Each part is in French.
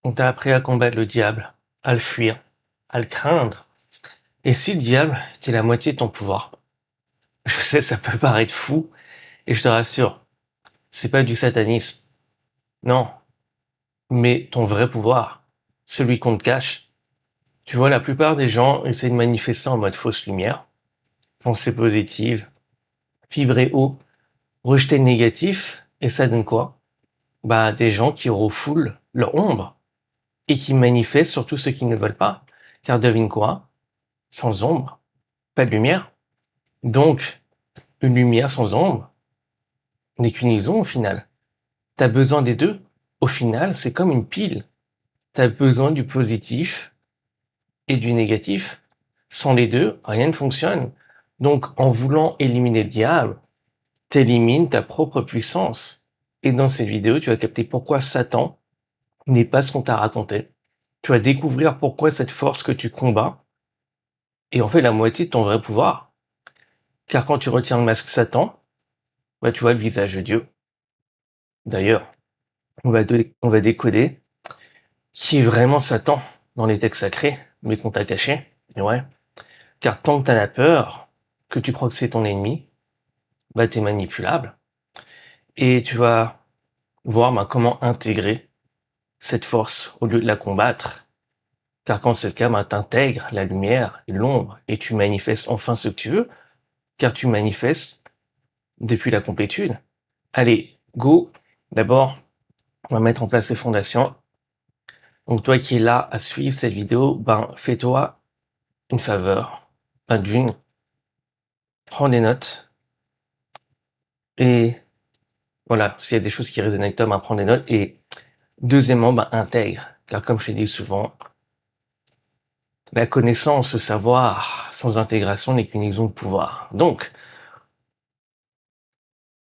On t'a appris à combattre le diable, à le fuir, à le craindre. Et si le diable était la moitié de ton pouvoir? Je sais, ça peut paraître fou, et je te rassure, c'est pas du satanisme. Non, mais ton vrai pouvoir, celui qu'on te cache. Tu vois, la plupart des gens essaient de manifester en mode fausse lumière, pensée positive, vibrer haut, rejeter le négatif, et ça donne quoi? Bah, des gens qui refoulent leur ombre, et qui manifestent surtout ceux qui ne veulent pas. Car devine quoi? Sans ombre, pas de lumière. Donc, une lumière sans ombre n'est qu'une illusion au final. T'as besoin des deux. Au final, c'est comme une pile. T'as besoin du positif et du négatif. Sans les deux, rien ne fonctionne. Donc, en voulant éliminer le diable, t'élimines ta propre puissance. Et dans cette vidéo, tu vas capter pourquoi Satan n'est pas ce qu'on t'a raconté. Tu vas découvrir pourquoi cette force que tu combats est en fait la moitié de ton vrai pouvoir. Car quand tu retiens le masque Satan, bah, tu vois le visage de Dieu. D'ailleurs, on va décoder qui est vraiment Satan dans les textes sacrés, mais qu'on t'a caché. Et ouais. Car tant que t'en as peur, que tu crois que c'est ton ennemi, bah t'es manipulable. Et tu vas voir bah, comment intégrer cette force au lieu de la combattre. Car quand c'est le cas, bah, t'intègres la lumière et l'ombre et tu manifestes enfin ce que tu veux, car tu manifestes depuis la complétude. Allez, go. D'abord, on va mettre en place les fondations. Donc toi qui es là à suivre cette vidéo, ben fais-toi une faveur. Ben, d'une, prends des notes et voilà, s'il y a des choses qui résonnent avec toi, ben prends des notes et deuxièmement, ben intègre. Car comme je l'ai dit souvent, la connaissance, le savoir sans intégration n'est qu'une illusion de pouvoir. Donc,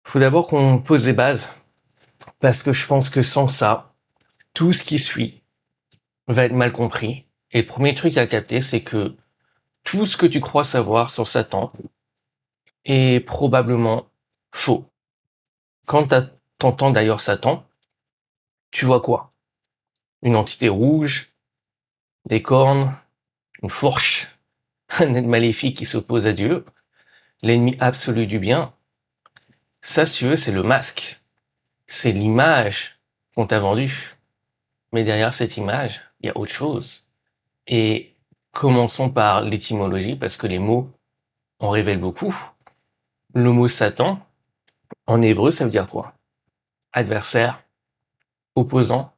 faut d'abord qu'on pose les bases parce que je pense que sans ça, tout ce qui suit va être mal compris. Et le premier truc à capter, c'est que tout ce que tu crois savoir sur Satan est probablement faux. Quand t'entends d'ailleurs Satan, tu vois quoi? Une entité rouge, des cornes, une fourche, un être maléfique qui s'oppose à Dieu, l'ennemi absolu du bien. Ça, si tu veux, c'est le masque. C'est l'image qu'on t'a vendue. Mais derrière cette image, il y a autre chose. Et commençons par l'étymologie, parce que les mots en révèlent beaucoup. Le mot Satan, en hébreu, ça veut dire quoi? Adversaire, opposant,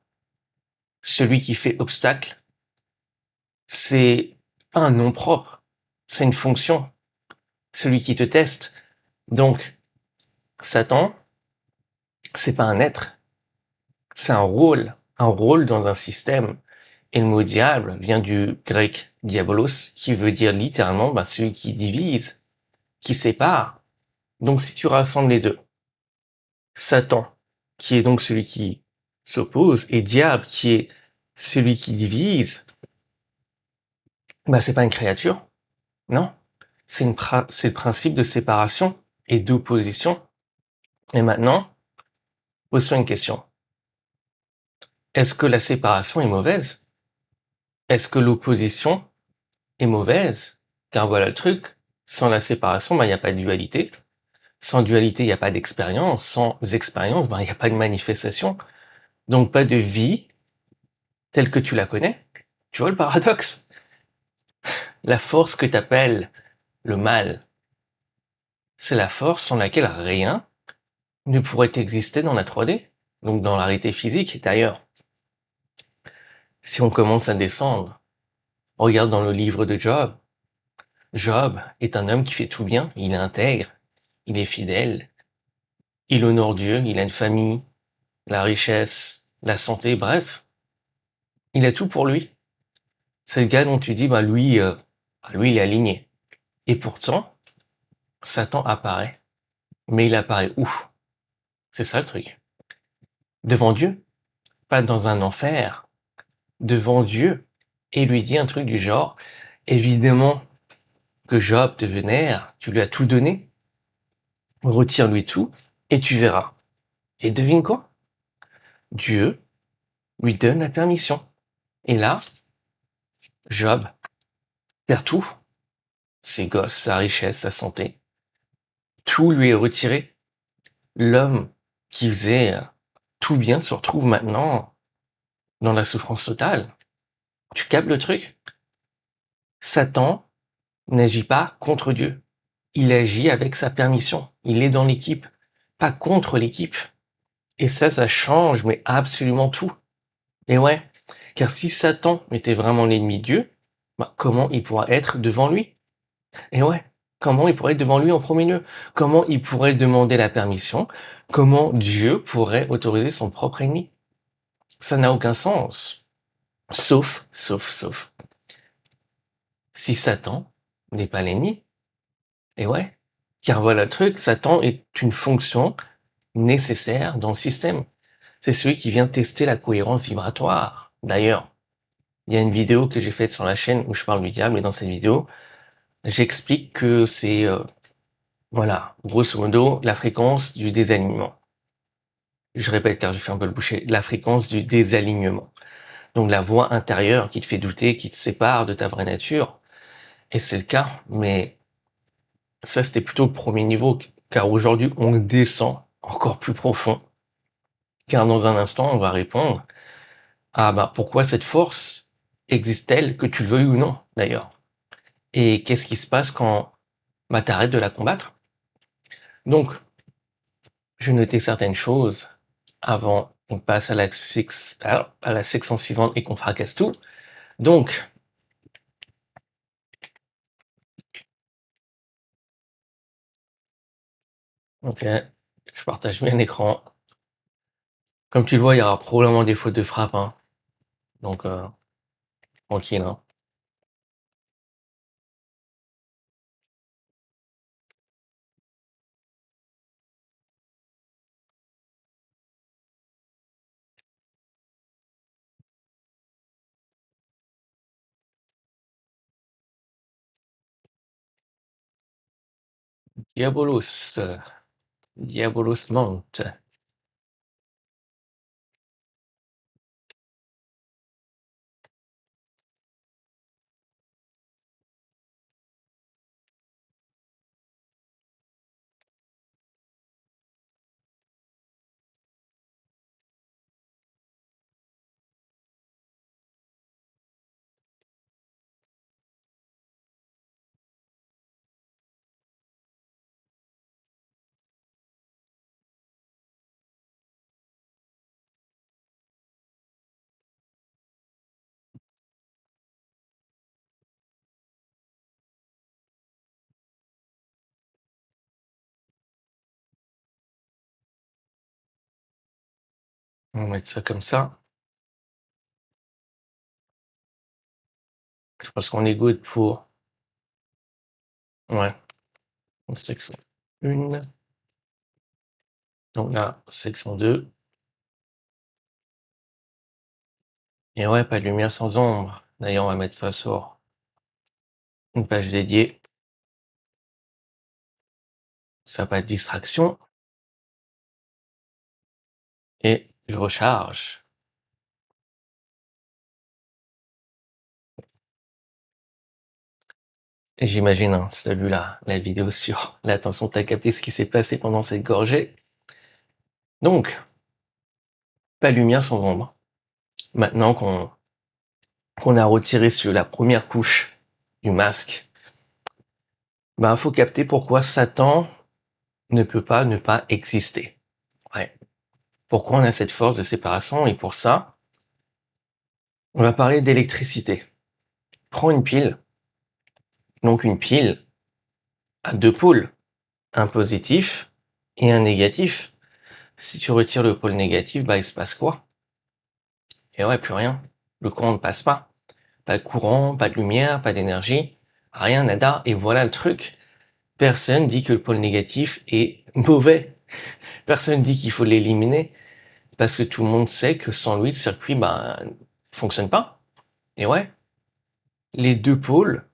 celui qui fait obstacle. C'est pas un nom propre, c'est une fonction. Celui qui te teste. Donc, Satan, c'est pas un être, c'est un rôle dans un système. Et le mot diable vient du grec diabolos, qui veut dire littéralement bah, celui qui divise, qui sépare. Donc, si tu rassembles les deux, Satan, qui est donc celui qui s'oppose, et diable, qui est celui qui divise, bah, c'est pas une créature, non. C'est le principe de séparation et d'opposition. Et maintenant, pose-toi une question. Est-ce que la séparation est mauvaise? Est-ce que l'opposition est mauvaise? Car voilà le truc, sans la séparation, ben, il n'y a pas de dualité. Sans dualité, il n'y a pas d'expérience. Sans expérience, ben, il n'y a pas de manifestation. Donc pas de vie telle que tu la connais. Tu vois le paradoxe? La force que tu appelles le mal, c'est la force sans laquelle rien ne pourrait exister dans la 3D, donc dans la réalité physique. Et d'ailleurs, si on commence à descendre, regarde dans le livre de Job. Job est un homme qui fait tout bien, il est intègre, il est fidèle, il honore Dieu, il a une famille, la richesse, la santé, bref, il a tout pour lui. C'est le gars dont tu dis, lui, il est aligné. Et pourtant, Satan apparaît. Mais il apparaît où? C'est ça le truc. Devant Dieu, pas dans un enfer, devant Dieu. Et il lui dit un truc du genre, évidemment que Job te vénère, tu lui as tout donné, retire-lui tout, et tu verras. Et devine quoi? Dieu lui donne la permission. Et là, Job perd tout. Ses gosses, sa richesse, sa santé. Tout lui est retiré. L'homme qui faisait tout bien se retrouve maintenant dans la souffrance totale. Tu captes le truc? Satan n'agit pas contre Dieu. Il agit avec sa permission. Il est dans l'équipe, pas contre l'équipe. Et ça change, mais absolument tout. Et ouais, car si Satan était vraiment l'ennemi de Dieu, bah, comment il pourra être devant lui? Et ouais, comment il pourrait être devant lui en premier lieu? Comment il pourrait demander la permission? Comment Dieu pourrait autoriser son propre ennemi? Ça n'a aucun sens. Sauf, si Satan n'est pas l'ennemi. Et ouais, car voilà le truc, Satan est une fonction nécessaire dans le système. C'est celui qui vient tester la cohérence vibratoire. D'ailleurs, il y a une vidéo que j'ai faite sur la chaîne où je parle du diable, et dans cette vidéo, j'explique que c'est, voilà, grosso modo, la fréquence du désalignement. Je répète car je fais un peu le boucher, la fréquence du désalignement. Donc la voix intérieure qui te fait douter, qui te sépare de ta vraie nature. Et c'est le cas, mais ça c'était plutôt le premier niveau, car aujourd'hui on descend encore plus profond. Car dans un instant, on va répondre à pourquoi cette force existe-t-elle, que tu le veuilles ou non, d'ailleurs. Et qu'est-ce qui se passe quand tu arrêtes de la combattre? Donc, je notais certaines choses avant qu'on passe à la section suivante et qu'on fracasse tout. Donc, ok, je partage bien l'écran. Comme tu le vois, il y aura probablement des fautes de frappe, hein. Donc, tranquille, hein. Diabolos, Diabolos monte. On va mettre ça comme ça. Je pense qu'on est good pour... Ouais, donc section 1. Donc là, section 2. Et ouais, pas de lumière sans ombre. D'ailleurs, on va mettre ça sur une page dédiée. Ça pas de distraction. Et je recharge. Et j'imagine, hein, si t'as vu la vidéo sur l'attention, t'as capté ce qui s'est passé pendant cette gorgée. Donc, pas de lumière sans ombre. Maintenant qu'on a retiré sur la première couche du masque, faut capter pourquoi Satan ne peut pas ne pas exister. Ouais. Pourquoi on a cette force de séparation? Et pour ça, on va parler d'électricité. Prends une pile. Donc une pile a deux pôles, un positif et un négatif. Si tu retires le pôle négatif, il se passe quoi? Et ouais, plus rien. Le courant ne passe pas. Pas de courant, pas de lumière, pas d'énergie, rien, nada. Et voilà le truc. Personne dit que le pôle négatif est mauvais. Personne dit qu'il faut l'éliminer. Parce que tout le monde sait que sans lui, le circuit, fonctionne pas. Et ouais, les deux pôles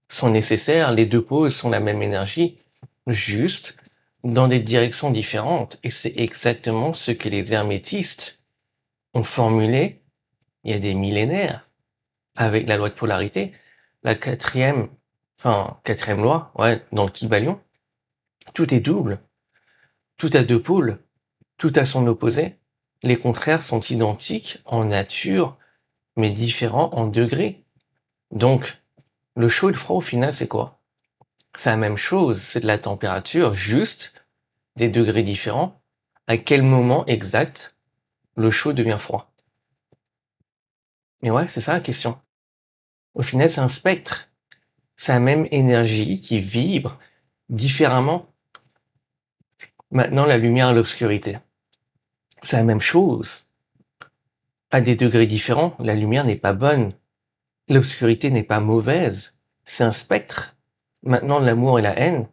sont nécessaires, les deux pôles sont la même énergie, juste dans des directions différentes. Et c'est exactement ce que les hermétistes ont formulé il y a des millénaires avec la loi de polarité. La quatrième loi, ouais, dans le Kybalion, tout est double, tout a deux pôles, tout a son opposé. Les contraires sont identiques en nature, mais différents en degrés. Donc, le chaud et le froid, au final, c'est quoi? C'est la même chose, c'est de la température, juste des degrés différents. À quel moment exact le chaud devient froid? Et ouais, c'est ça la question. Au final, c'est un spectre. C'est la même énergie qui vibre différemment. Maintenant, la lumière et l'obscurité. C'est la même chose. À des degrés différents, la lumière n'est pas bonne. L'obscurité n'est pas mauvaise. C'est un spectre. Maintenant, l'amour et la haine,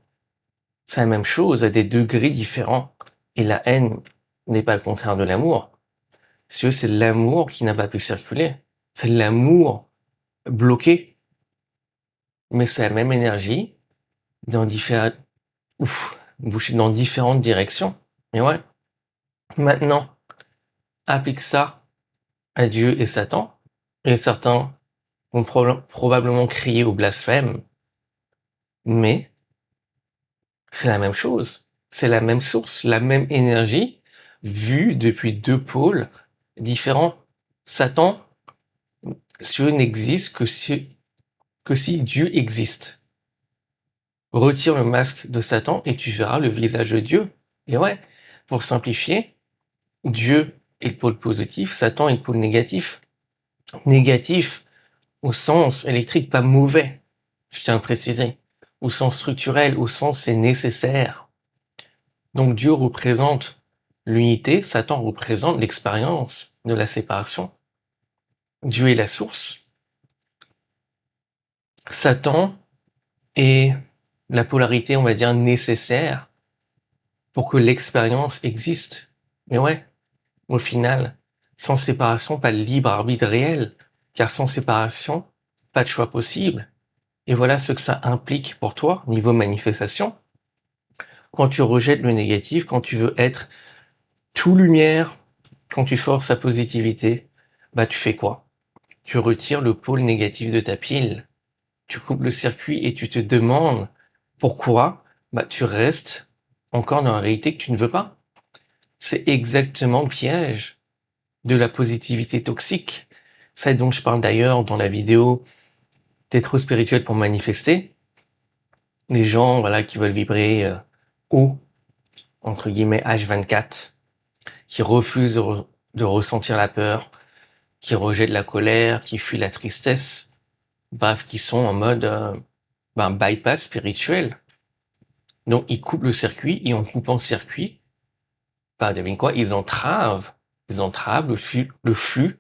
c'est la même chose à des degrés différents. Et la haine n'est pas le contraire de l'amour. Si c'est l'amour qui n'a pas pu circuler. C'est l'amour bloqué. Mais c'est la même énergie dans dans différentes directions. Et ouais. Maintenant, applique ça à Dieu et Satan. Et certains vont probablement crier au blasphème. Mais c'est la même chose. C'est la même source, la même énergie, vue depuis deux pôles différents. Satan, Dieu n'existe que si Dieu existe. Retire le masque de Satan et tu verras le visage de Dieu. Et ouais, pour simplifier, Dieu est le pôle positif, Satan est le pôle négatif. Négatif au sens électrique, pas mauvais, je tiens à le préciser. Au sens structurel, au sens c'est nécessaire. Donc Dieu représente l'unité, Satan représente l'expérience de la séparation. Dieu est la source. Satan est la polarité, on va dire, nécessaire pour que l'expérience existe. Mais ouais, au final, sans séparation, pas de libre arbitre réel, car sans séparation, pas de choix possible. Et voilà ce que ça implique pour toi, niveau manifestation. Quand tu rejettes le négatif, quand tu veux être tout lumière, quand tu forces la positivité, bah tu fais quoi? Tu retires le pôle négatif de ta pile. Tu coupes le circuit et tu te demandes pourquoi bah tu restes encore dans la réalité que tu ne veux pas. C'est exactement le piège de la positivité toxique. Ça dont je parle d'ailleurs dans la vidéo T'es trop spirituel pour manifester. Les gens voilà qui veulent vibrer haut, entre guillemets H24, qui refusent de ressentir la peur, qui rejettent la colère, qui fuient la tristesse, bref, qui sont en mode bypass spirituel. Donc ils coupent le circuit et en coupant le circuit, devine quoi, ils entravent le flux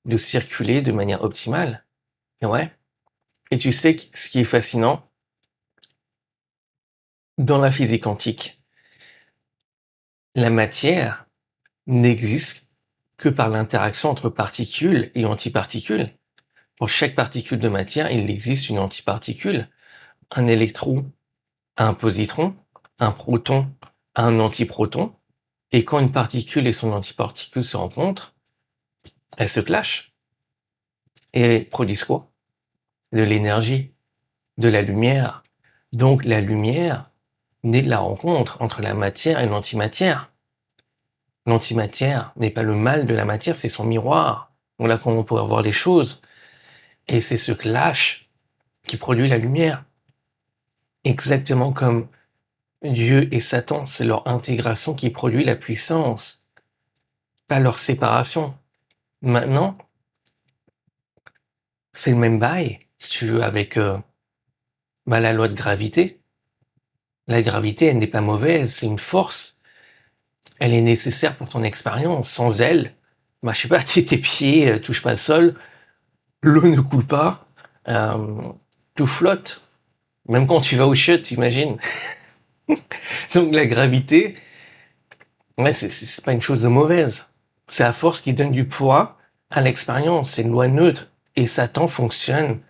de circuler de manière optimale. Et ouais. Et tu sais ce qui est fascinant dans la physique quantique, la matière n'existe que par l'interaction entre particules et antiparticules. Pour chaque particule de matière, il existe une antiparticule. Un électron a un positron, un proton a un antiproton, et quand une particule et son antiparticule se rencontrent, elles se clashent et produisent quoi? De l'énergie, de la lumière. Donc la lumière naît de la rencontre entre la matière et l'antimatière. L'antimatière n'est pas le mal de la matière, c'est son miroir. Voilà comment on pourrait voir les choses. Et c'est ce clash qui produit la lumière. Exactement comme Dieu et Satan, c'est leur intégration qui produit la puissance, pas leur séparation. Maintenant, c'est le même bail, si tu veux, avec la loi de gravité. La gravité, elle n'est pas mauvaise, c'est une force. Elle est nécessaire pour ton expérience. Sans elle, je sais pas, tes pieds touchent pas le sol, l'eau ne coule pas, tout flotte. Même quand tu vas au chiottes, t'imagines. Donc la gravité, ouais, c'est pas une chose de mauvaise. C'est la force qui donne du poids à l'expérience. C'est une loi neutre. Et Satan fonctionne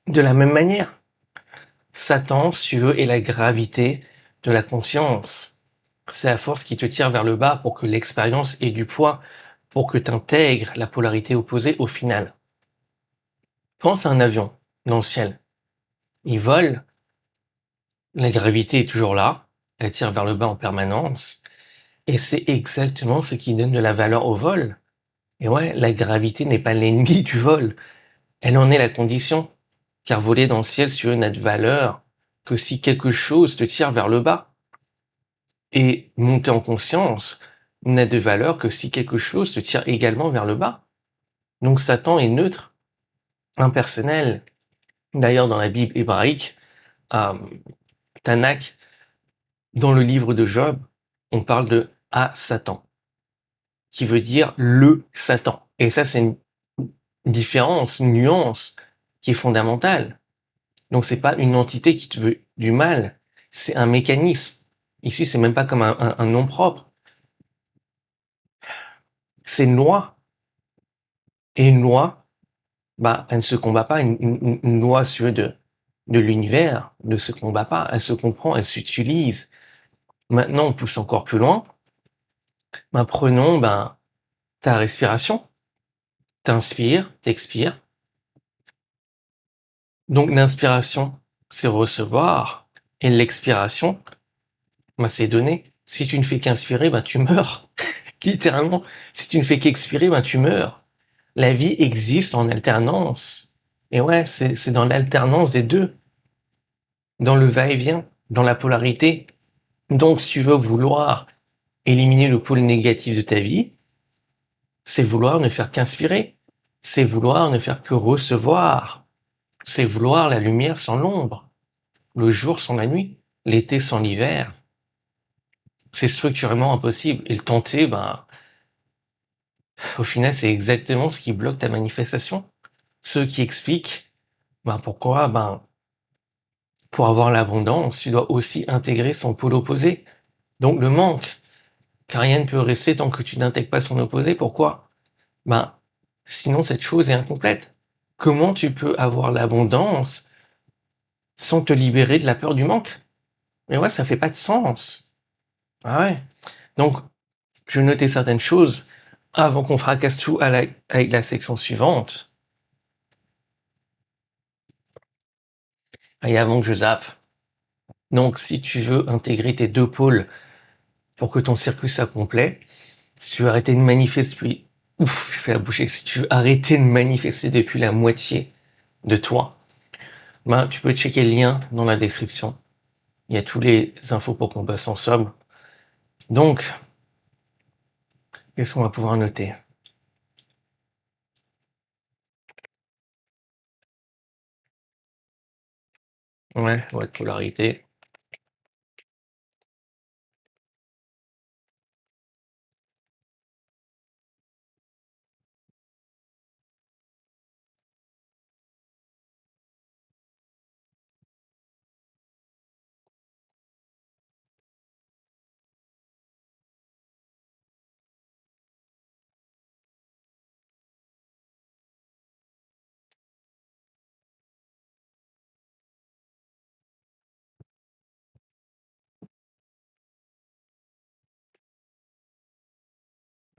de la même manière. Satan, si tu veux, est la gravité de la conscience. C'est la force qui te tire vers le bas pour que l'expérience ait du poids. pour que tu intègres la polarité opposée au final. Pense à un avion dans le ciel. Il vole, la gravité est toujours là, elle tire vers le bas en permanence, et c'est exactement ce qui donne de la valeur au vol. Et ouais, la gravité n'est pas l'ennemi du vol, elle en est la condition. Car voler dans le ciel, si tu veux, n'a de valeur que si quelque chose te tire vers le bas. Et monter en conscience n'a de valeur que si quelque chose te tire également vers le bas. Donc Satan est neutre, impersonnel. D'ailleurs, dans la Bible hébraïque, euh, Tanakh, dans le livre de Job, on parle de à Satan, qui veut dire le Satan. Et ça, c'est une différence, une nuance qui est fondamentale. Donc c'est pas une entité qui te veut du mal, c'est un mécanisme. Ici, c'est même pas comme un nom propre, c'est une loi. Et une loi, bah, elle ne se combat pas. Une loi sur de l'univers ne se combat pas, elle se comprend, elle s'utilise. Maintenant, on pousse encore plus loin. Ben, prenons ben, ta respiration. T'inspires, t'expires. Donc l'inspiration, c'est recevoir. Et l'expiration, ben, c'est donner. Si tu ne fais qu'inspirer, ben, tu meurs. Littéralement, si tu ne fais qu'expirer, ben, tu meurs. La vie existe en alternance. Et ouais, c'est dans l'alternance des deux, dans le va-et-vient, dans la polarité. Donc, si tu veux vouloir éliminer le pôle négatif de ta vie, c'est vouloir ne faire qu'inspirer. C'est vouloir ne faire que recevoir. C'est vouloir la lumière sans l'ombre, le jour sans la nuit, l'été sans l'hiver. C'est structurellement impossible. Et le tenter, ben, au final, c'est exactement ce qui bloque ta manifestation. Ce qui explique ben, pourquoi, ben, pour avoir l'abondance, tu dois aussi intégrer son pôle opposé. Donc le manque, car rien ne peut rester tant que tu n'intègres pas son opposé. Pourquoi? Ben, sinon cette chose est incomplète. Comment tu peux avoir l'abondance sans te libérer de la peur du manque? Mais ouais, ça fait pas de sens. Ah ouais. Donc, je vais noter certaines choses avant qu'on fracasse tout avec la section suivante. Et avant que je zappe. Donc, si tu veux intégrer tes deux pôles pour que ton circuit soit complet, si tu veux arrêter de manifester depuis... Ouf, je fais la bouchée. Si tu veux arrêter de manifester depuis la moitié de toi, ben, tu peux checker le lien dans la description. Il y a tous les infos pour qu'on bosse ensemble. Donc, qu'est-ce qu'on va pouvoir noter? Ouais, polarité.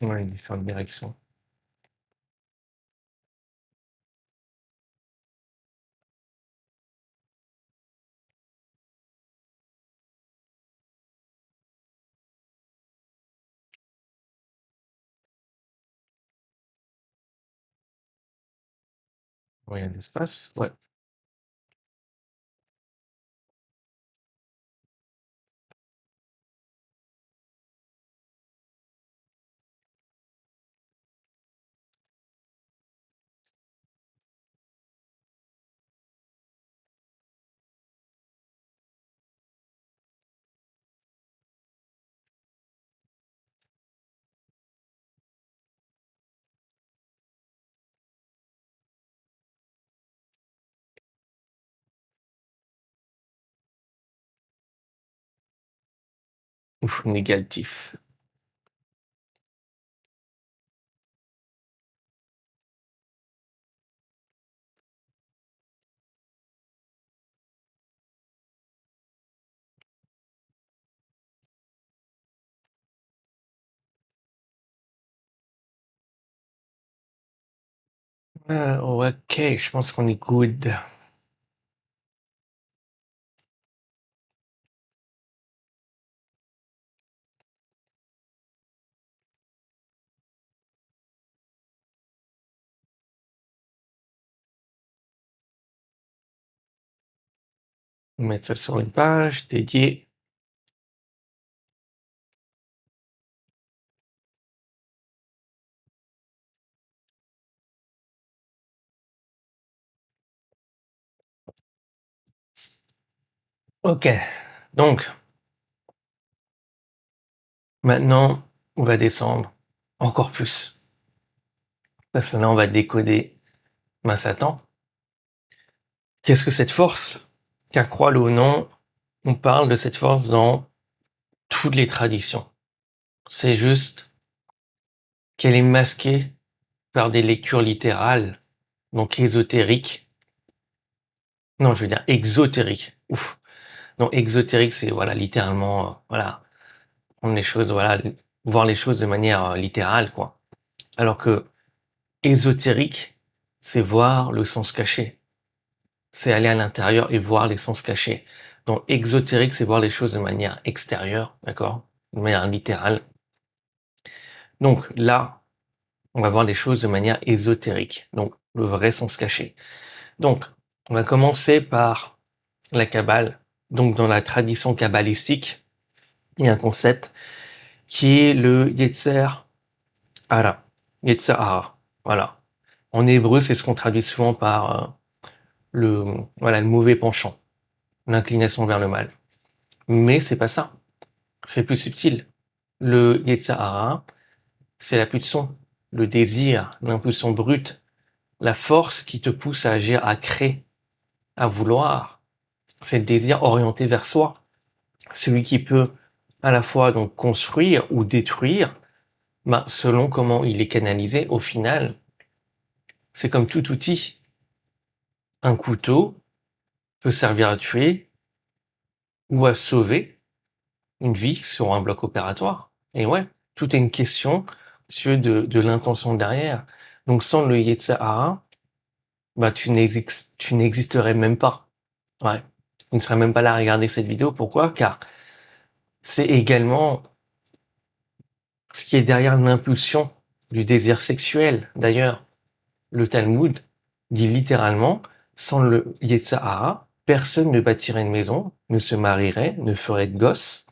Ouais, différentes directions. Ouais, l'espace. Ouais. Ouf, négatif. Ok, je pense qu'on est good. On va mettre ça sur une page dédiée. Ok, donc maintenant on va descendre encore plus. Parce que là on va décoder Satan. Qu'est-ce que cette force? Car crois-le ou non, on parle de cette force dans toutes les traditions. C'est juste qu'elle est masquée par des lectures littérales, donc ésotériques. Non, je veux dire exotériques. Ouf. Non, exotérique, c'est voilà, littéralement, voilà, prendre les choses, voilà, voir les choses de manière littérale, quoi. Alors que ésotérique, c'est voir le sens caché. C'est aller à l'intérieur et voir les sens cachés. Donc exotérique, c'est voir les choses de manière extérieure, d'accord? De manière littérale. Donc là, on va voir les choses de manière ésotérique, donc le vrai sens caché. Donc, on va commencer par la Kabbale. Donc dans la tradition kabbalistique, il y a un concept qui est le Yetzer Hara. Yetzer Hara. Voilà. En hébreu, c'est ce qu'on traduit souvent par le, voilà, le mauvais penchant, l'inclination vers le mal. Mais c'est pas ça. C'est plus subtil. Le Yetzer Hara, c'est la pulsion, le désir, l'impulsion brute, la force qui te pousse à agir, à créer, à vouloir. C'est le désir orienté vers soi. Celui qui peut à la fois donc construire ou détruire, selon comment il est canalisé, au final, c'est comme tout outil. Un couteau peut servir à tuer ou à sauver une vie sur un bloc opératoire. Et ouais, tout est une question de l'intention derrière. Donc sans le Yetzirah, tu n'existerais même pas. Ouais. Tu ne serais même pas là à regarder cette vidéo. Pourquoi? Car c'est également ce qui est derrière l'impulsion du désir sexuel. D'ailleurs, le Talmud dit littéralement, sans le Yetzirah, personne ne bâtirait une maison, ne se marierait, ne ferait de gosses,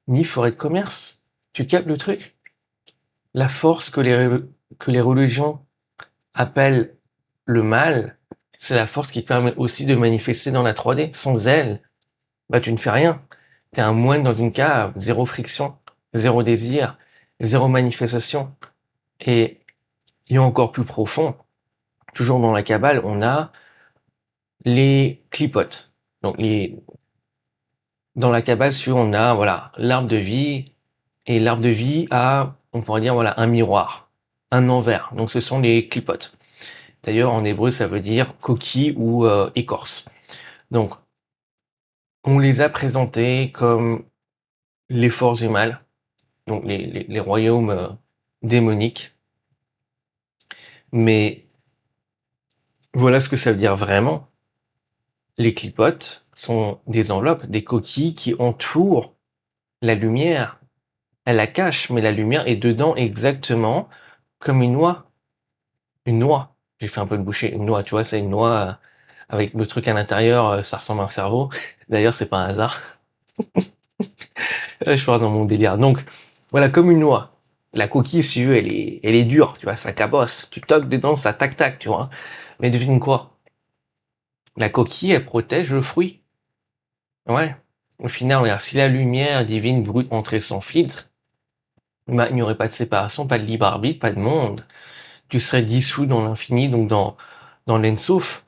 ni ferait de commerce. Tu captes le truc? La force que les religions appellent le mal, c'est la force qui permet aussi de manifester dans la 3D. Sans elle, tu ne fais rien. T'es un moine dans une cave, zéro friction, zéro désir, zéro manifestation. Et il y a encore plus profond, toujours dans la Kabbale, on a les clipotes. Donc dans la Kabbale, on a voilà l'arbre de vie, et l'arbre de vie a, on pourrait dire voilà un miroir, un envers. Donc ce sont les clipotes. D'ailleurs en hébreu ça veut dire coquille ou écorce. Donc on les a présentés comme les forces du mal, donc les royaumes démoniques. Mais voilà ce que ça veut dire vraiment. Les clipotes sont des enveloppes, des coquilles qui entourent la lumière. Elle la cache, mais la lumière est dedans exactement comme une noix. Une noix. J'ai fait un peu de boucher. Une noix, tu vois, c'est une noix avec le truc à l'intérieur, ça ressemble à un cerveau. D'ailleurs, c'est pas un hasard. Je suis dans mon délire. Donc, voilà, comme une noix. La coquille, si tu veux, elle est dure, tu vois, ça cabosse. Tu toques dedans, ça tac-tac, tu vois. Mais devine quoi? La coquille, elle protège le fruit. Ouais. Au final, regarde, si la lumière divine brute entrait sans filtre, il n'y aurait pas de séparation, pas de libre arbitre, pas de monde. Tu serais dissous dans l'infini, donc dans l'ensouf.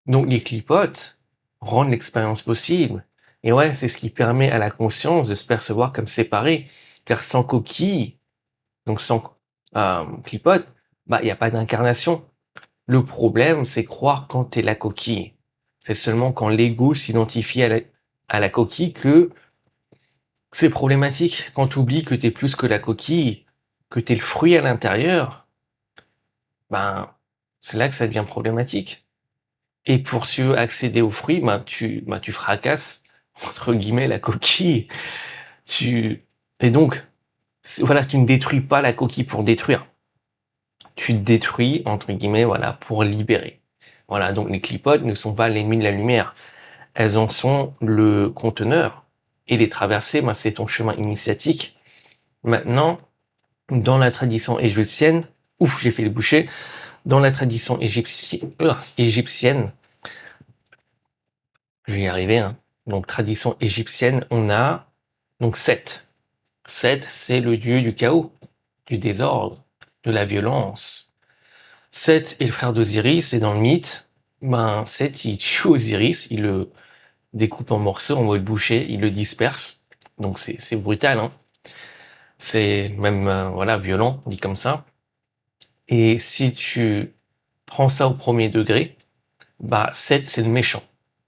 Donc les clipotes rendent l'expérience possible. Et ouais, c'est ce qui permet à la conscience de se percevoir comme séparée. Car sans coquille, donc sans clipote, il n'y a pas d'incarnation. Le problème, c'est croire quand t'es la coquille. C'est seulement quand l'ego s'identifie à la coquille que c'est problématique. Quand tu oublies que t'es plus que la coquille, que t'es le fruit à l'intérieur, ben, c'est là que ça devient problématique. Et pour accéder aux fruits, tu fracasses, entre guillemets, la coquille. Et donc, voilà, tu ne détruis pas la coquille pour détruire. Tu détruis, entre guillemets, voilà, pour libérer. Voilà, donc les clipotes ne sont pas l'ennemi de la lumière. Elles en sont le conteneur. Et les traverser, c'est ton chemin initiatique. Maintenant, dans la tradition égyptienne, j'ai fait le boucher, dans la tradition égyptienne, je vais y arriver, hein. Donc, tradition égyptienne, on a donc Seth. Seth, c'est le dieu du chaos, du désordre, de la violence. Seth est le frère d'Osiris, et dans le mythe, Seth, il tue Osiris, il le découpe en morceaux en mode boucher, il le disperse. Donc, c'est brutal, hein. C'est même, voilà, violent, dit comme ça. Et si tu prends ça au premier degré, Seth, c'est le méchant.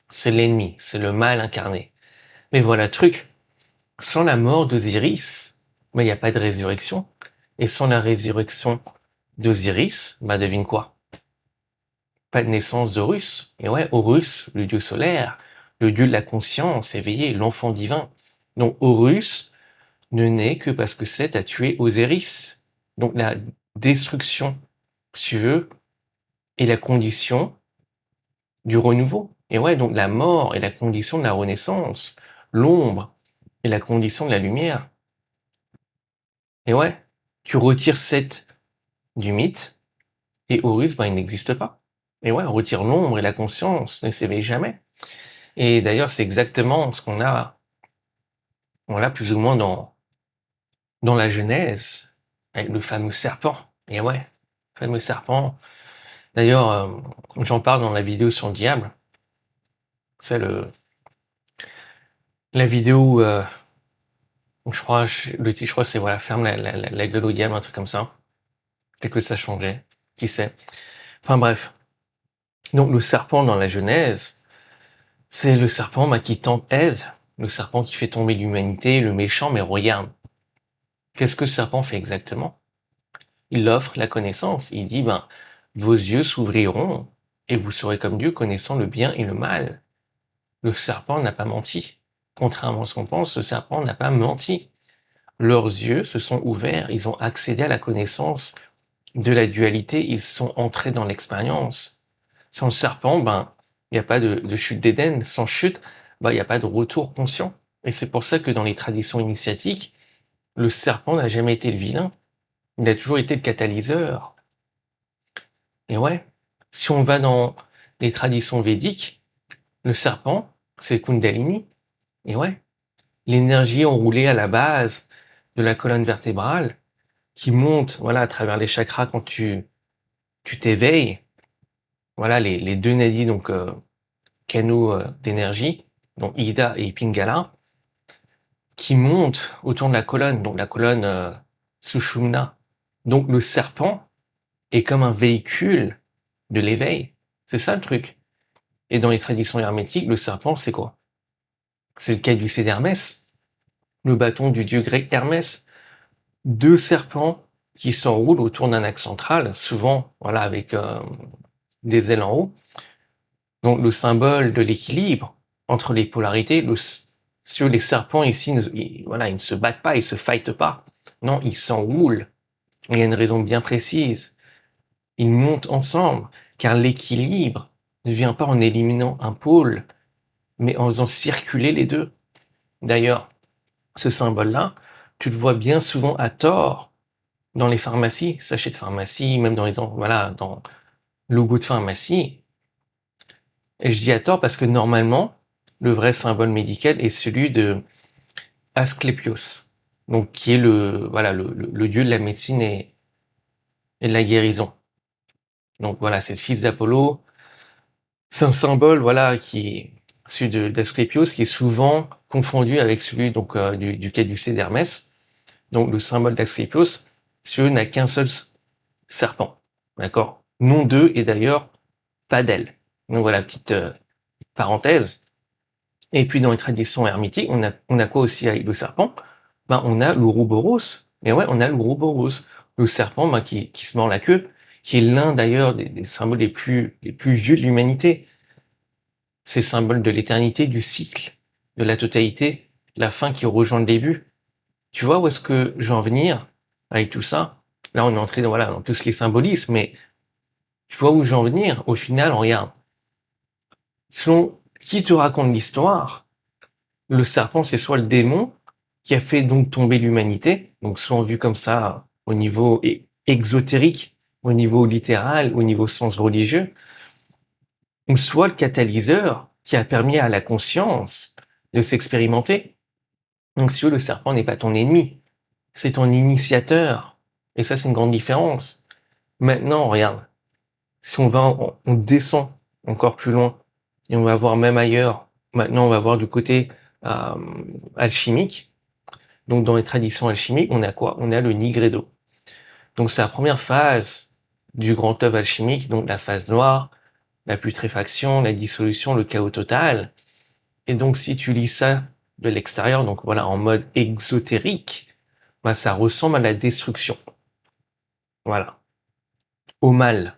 C'est l'ennemi, c'est le mal incarné. Mais voilà le truc. Sans la mort d'Osiris, il n'y a pas de résurrection. Et sans la résurrection d'Osiris, devine quoi? Pas de naissance d'Horus. Et ouais, Horus, le dieu solaire, le dieu de la conscience éveillée, l'enfant divin. Donc Horus ne naît que parce que Seth a tué Osiris. Donc la destruction, si tu veux, est la condition du renouveau. Et ouais, donc la mort est la condition de la renaissance. L'ombre est la condition de la lumière. Et ouais, tu retires Seth du mythe, et Horus, il n'existe pas. Et ouais, on retire l'ombre et la conscience ne s'éveille jamais. Et d'ailleurs, c'est exactement ce qu'on a, plus ou moins dans la Genèse, avec le fameux serpent. Et ouais, le fameux serpent. D'ailleurs, j'en parle dans la vidéo sur le diable. C'est la vidéo où, le titre, je crois, c'est voilà, ferme la gueule au diable, un truc comme ça. Peut-être que ça changeait, qui sait. Enfin bref. Donc le serpent dans la Genèse, c'est le serpent qui tente Ève, le serpent qui fait tomber l'humanité, le méchant, mais regarde. Qu'est-ce que le serpent fait exactement? Il offre la connaissance. Il dit, vos yeux s'ouvriront et vous serez comme Dieu, connaissant le bien et le mal. Le serpent n'a pas menti. Contrairement à ce qu'on pense, le serpent n'a pas menti. Leurs yeux se sont ouverts, ils ont accédé à la connaissance de la dualité, ils sont entrés dans l'expérience. Sans le serpent, il n'y a pas de chute d'Éden. Sans chute, il n'y a pas de retour conscient. Et c'est pour ça que dans les traditions initiatiques, le serpent n'a jamais été le vilain. Il a toujours été le catalyseur. Et ouais, si on va dans les traditions védiques, le serpent, c'est Kundalini. Et ouais, l'énergie enroulée à la base de la colonne vertébrale qui monte, voilà, à travers les chakras quand tu t'éveilles. Voilà, les deux nadis, donc canaux d'énergie, donc Ida et Pingala, qui montent autour de la colonne, donc la colonne Sushumna. Donc le serpent est comme un véhicule de l'éveil. C'est ça le truc. Et dans les traditions hermétiques, le serpent, c'est quoi? C'est le caducée d'Hermès, le bâton du dieu grec Hermès. Deux serpents qui s'enroulent autour d'un axe central, souvent voilà, avec des ailes en haut. Donc le symbole de l'équilibre entre les polarités. Les serpents ici, ils ne se battent pas, ils se fightent pas. Non, ils s'enroulent. Il y a une raison bien précise. Ils montent ensemble, car l'équilibre ne vient pas en éliminant un pôle, mais en faisant circuler les deux. D'ailleurs, ce symbole-là, tu le vois bien souvent à tort dans les pharmacies, sachets de pharmacie, même dans dans logo de pharmacie. Et je dis à tort parce que normalement, le vrai symbole médical est celui de Asclépios, donc qui est le dieu de la médecine et de la guérison. Donc voilà, c'est le fils d'Apollo. C'est un symbole qui est celui d'Asclépios, qui est souvent confondu avec celui du caducée d'Hermès. Donc le symbole d'Asclépios, celui n'a qu'un seul serpent, d'accord? Non deux, et d'ailleurs pas d'aile. Donc voilà, petite parenthèse. Et puis dans les traditions hermétiques, on a quoi aussi avec le serpent? On a l'Ouroboros. Mais ouais, on a l'Ouroboros. Le serpent qui se mord la queue, qui est l'un d'ailleurs des symboles les plus vieux de l'humanité. C'est le symbole de l'éternité, du cycle, de la totalité, la fin qui rejoint le début. Tu vois où est-ce que je veux en venir avec tout ça? Là, on est entré dans, voilà, dans tout ce qui est symbolisme, mais tu vois où je veux en venir? Au final, regarde. Selon qui te raconte l'histoire, le serpent, c'est soit le démon qui a fait donc tomber l'humanité, donc soit vu comme ça au niveau exotérique, au niveau littéral, au niveau sens religieux, ou soit le catalyseur qui a permis à la conscience de s'expérimenter. Donc si tu veux, le serpent n'est pas ton ennemi, c'est ton initiateur. Et ça, c'est une grande différence. Maintenant, regarde, si on descend encore plus loin, et on va voir même ailleurs, maintenant on va voir du côté euh, alchimique. Donc dans les traditions alchimiques, on a quoi? On a le nigredo. Donc c'est la première phase du grand œuvre alchimique, donc la phase noire, la putréfaction, la dissolution, le chaos total. Et donc si tu lis ça de l'extérieur, donc voilà, en mode exotérique, bah, ça ressemble à la destruction. Voilà. Au mal.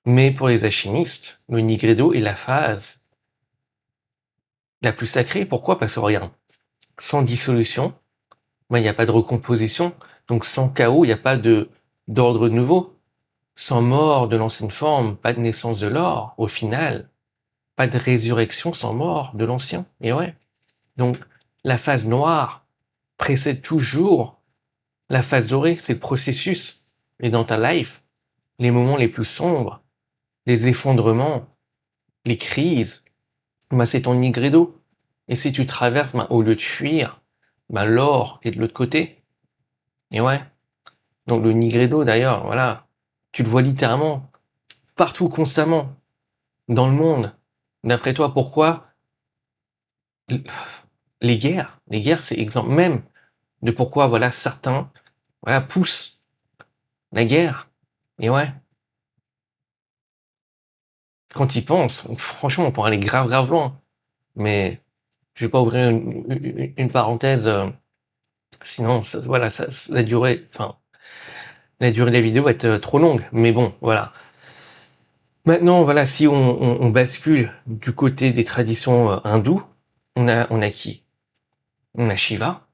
Mais pour les alchimistes, le nigredo est la phase la plus sacrée. Pourquoi? Parce que regarde, sans dissolution, il n'y a pas de recomposition. Donc sans chaos, il n'y a pas d'ordre nouveau. Sans mort de l'ancienne forme, pas de naissance de l'or, au final. Pas de résurrection sans mort de l'ancien. Et ouais. Donc la phase noire précède toujours la phase dorée, c'est le processus. Et dans ta life, les moments les plus sombres, les effondrements, les crises, bah, c'est ton nigredo. Et si tu traverses, bah, au lieu de fuir, bah, l'or est de l'autre côté. Et ouais. Donc le nigredo, d'ailleurs, voilà, tu le vois littéralement partout, constamment, dans le monde. D'après toi, pourquoi les guerres, c'est exemple même de pourquoi, voilà, certains, voilà, poussent la guerre. Et ouais, quand ils pensent, franchement, on pourrait aller grave, grave loin. Mais je vais pas ouvrir une parenthèse, sinon, ça, voilà, la durée de la vidéo va être trop longue. Mais bon, voilà. Maintenant, voilà, si on bascule du côté des traditions hindoues, on a qui? On a Shiva.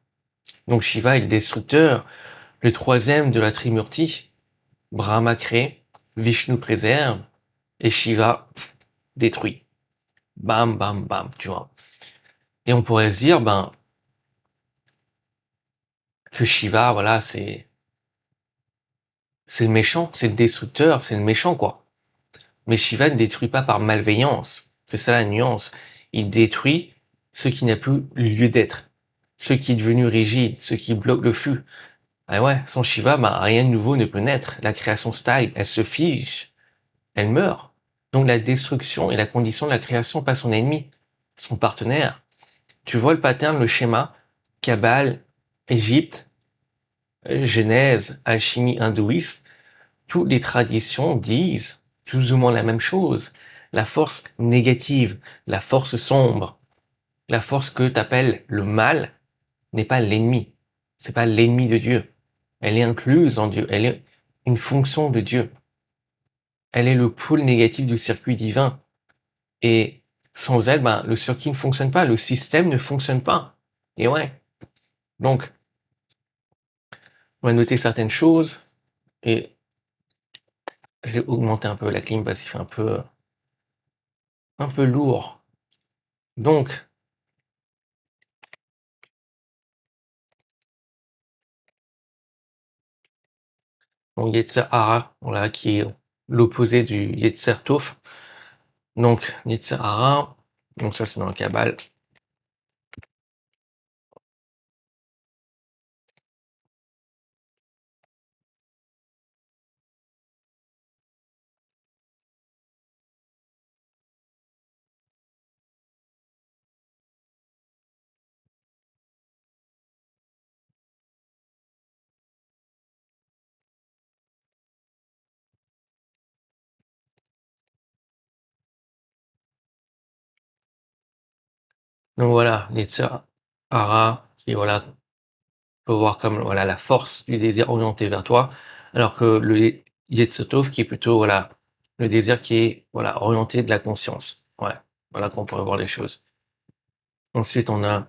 Donc Shiva est le destructeur, le troisième de la Trimurti. Brahma crée, Vishnu préserve, et Shiva détruit. Bam, bam, bam, tu vois. Et on pourrait se dire, ben, que Shiva, voilà, c'est le méchant, c'est le destructeur, c'est le méchant, quoi. Mais Shiva ne détruit pas par malveillance. C'est ça la nuance. Il détruit ce qui n'a plus lieu d'être. Ce qui est devenu rigide, ce qui bloque le flux. Ah ouais, sans Shiva, bah, rien de nouveau ne peut naître. La création style, elle se fige, elle meurt. Donc la destruction est la condition de la création, pas son ennemi, son partenaire. Tu vois le pattern, le schéma, Kabbale, Égypte, Genèse, alchimie, hindouisme, toutes les traditions disent plus ou moins la même chose. La force négative, la force sombre, la force que tu appelles le mal n'est pas l'ennemi. C'est pas l'ennemi de Dieu. Elle est incluse en Dieu. Elle est une fonction de Dieu. Elle est le pôle négatif du circuit divin. Et sans elle, ben, le circuit ne fonctionne pas. Le système ne fonctionne pas. Et ouais. Donc, on va noter certaines choses. Et je vais augmenter un peu la clim parce qu'il fait un peu lourd. Donc, donc Yetzer Hara, voilà, qui est l'opposé du Yetzer Tov. Donc, Yetzer Hara, donc ça c'est dans le Kabbale. Donc voilà, Yetzer Hara, qui voilà, peut voir comme voilà la force du désir orienté vers toi, alors que Yetzirov qui est plutôt, voilà, le désir qui est, voilà, orienté de la conscience. Ouais, voilà qu'on pourrait voir les choses. Ensuite, on a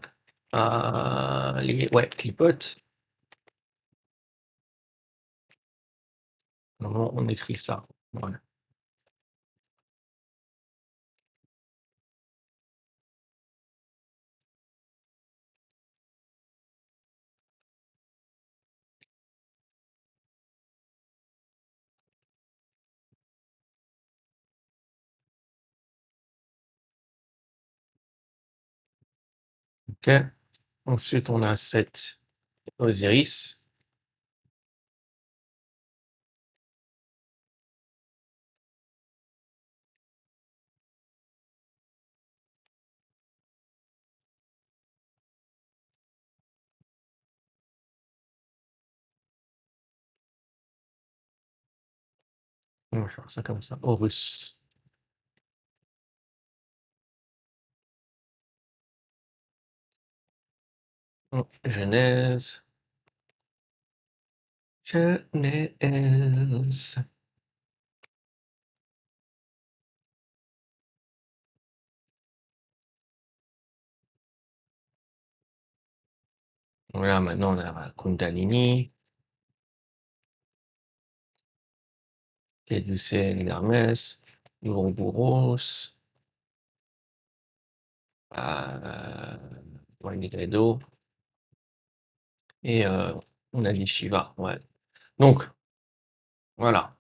les clipotes. Comment on écrit ça? Voilà. Ok. Ensuite, on a 7 Osiris. On va faire ça comme ça. Horus. Genèse. Genèse. Voilà, maintenant on a Kundalini, Caducée d'Hermès, Ouroboros, Wanigredo, et on a dit Shiva. Ouais. Donc, voilà.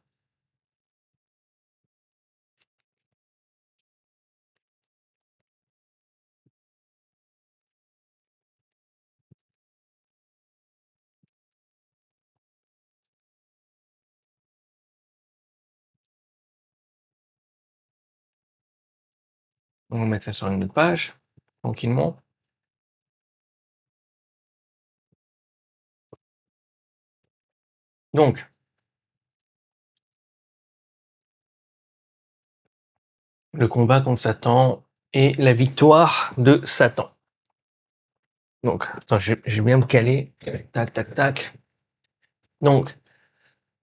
On va mettre ça sur une autre page, tranquillement. Donc, le combat contre Satan et la victoire de Satan. Donc, attends, je vais bien me caler. Tac, tac, tac. Donc,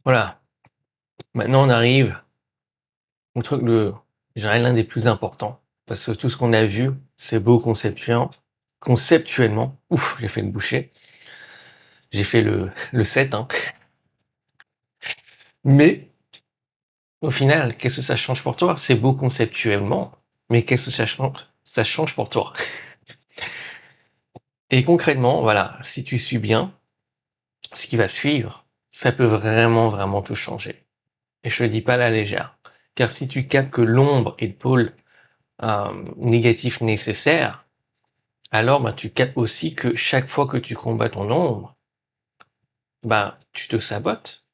voilà. Maintenant, on arrive au truc je dirais l'un des plus importants. Parce que tout ce qu'on a vu, c'est beau conceptuellement. Ouf, j'ai fait une bouchée. J'ai fait le 7, hein. Mais, au final, qu'est-ce que ça change pour toi? C'est beau conceptuellement, mais qu'est-ce que ça change pour toi? Et concrètement, voilà, si tu suis bien, ce qui va suivre, ça peut vraiment, vraiment tout changer. Et je le dis pas à la légère. Car si tu captes que l'ombre est le pôle négatif nécessaire, alors ben, tu captes aussi que chaque fois que tu combats ton ombre, ben, tu te sabotes.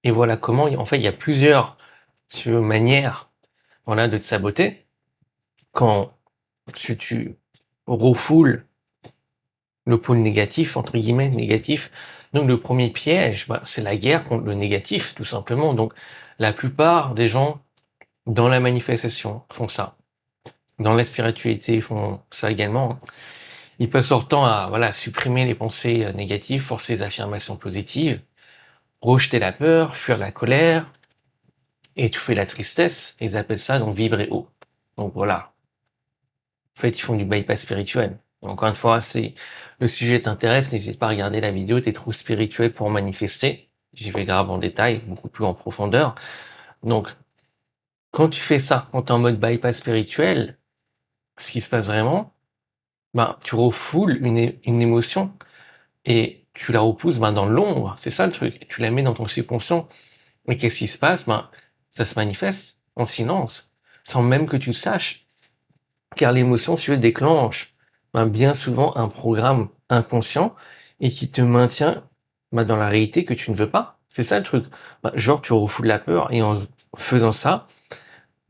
Et voilà comment, en fait, il y a plusieurs manières, voilà, de te saboter. Quand tu refoules le pôle négatif, entre guillemets, négatif. Donc le premier piège, ben, c'est la guerre contre le négatif, tout simplement. Donc la plupart des gens dans la manifestation font ça. Dans la spiritualité, ils font ça également, hein. Ils passent leur temps à, voilà, supprimer les pensées négatives, forcer les affirmations positives, rejeter la peur, fuir la colère, étouffer la tristesse. Ils appellent ça donc vibrer haut. Donc voilà. En fait, ils font du bypass spirituel. Encore une fois, si le sujet t'intéresse, n'hésite pas à regarder la vidéo T'es trop spirituel pour manifester. J'y vais grave en détail, beaucoup plus en profondeur. Donc, quand tu fais ça, quand tu es en mode bypass spirituel, ce qui se passe vraiment, ben, tu refoules une émotion et tu la repousses ben, dans l'ombre. C'est ça le truc. Tu la mets dans ton subconscient. Mais qu'est-ce qui se passe? Ben, ça se manifeste en silence, sans même que tu le saches. Car l'émotion, si tu veux, déclenche ben, bien souvent un programme inconscient et qui te maintient ben, dans la réalité que tu ne veux pas. C'est ça le truc. Ben, genre, tu refoules la peur et en faisant ça,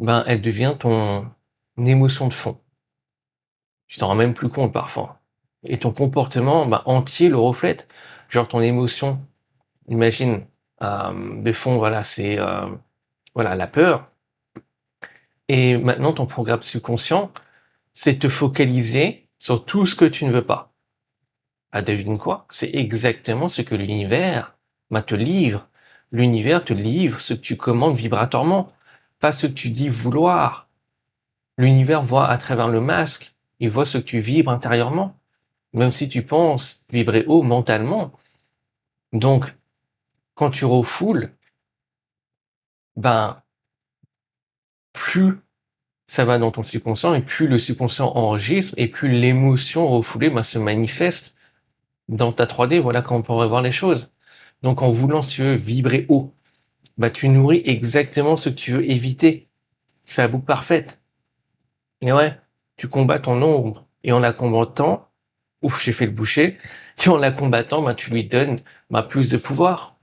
ben, elle devient ton émotion de fond. Tu t'en rends même plus compte parfois. Et ton comportement ben, entier le reflète. Genre ton émotion, imagine, de fond, voilà, c'est voilà, la peur. Et maintenant, ton programme subconscient, c'est te focaliser sur tout ce que tu ne veux pas. Ah, devine quoi? C'est exactement ce que l'univers te livre L'univers te livre ce que tu commandes vibratoirement, pas ce que tu dis vouloir. L'univers voit à travers le masque, il voit ce que tu vibres intérieurement, même si tu penses vibrer haut mentalement. Donc, quand tu refoules, ben, plus ça va dans ton subconscient, et plus le subconscient enregistre, et plus l'émotion refoulée se manifeste dans ta 3D. Voilà comment on pourrait voir les choses. Donc, en voulant, si tu veux, vibrer haut, tu nourris exactement ce que tu veux éviter. C'est la boucle parfaite. Et ouais, tu combats ton ombre. Et en la combattant, ouf, j'ai fait le boucher, et en la combattant, tu lui donnes plus de pouvoir.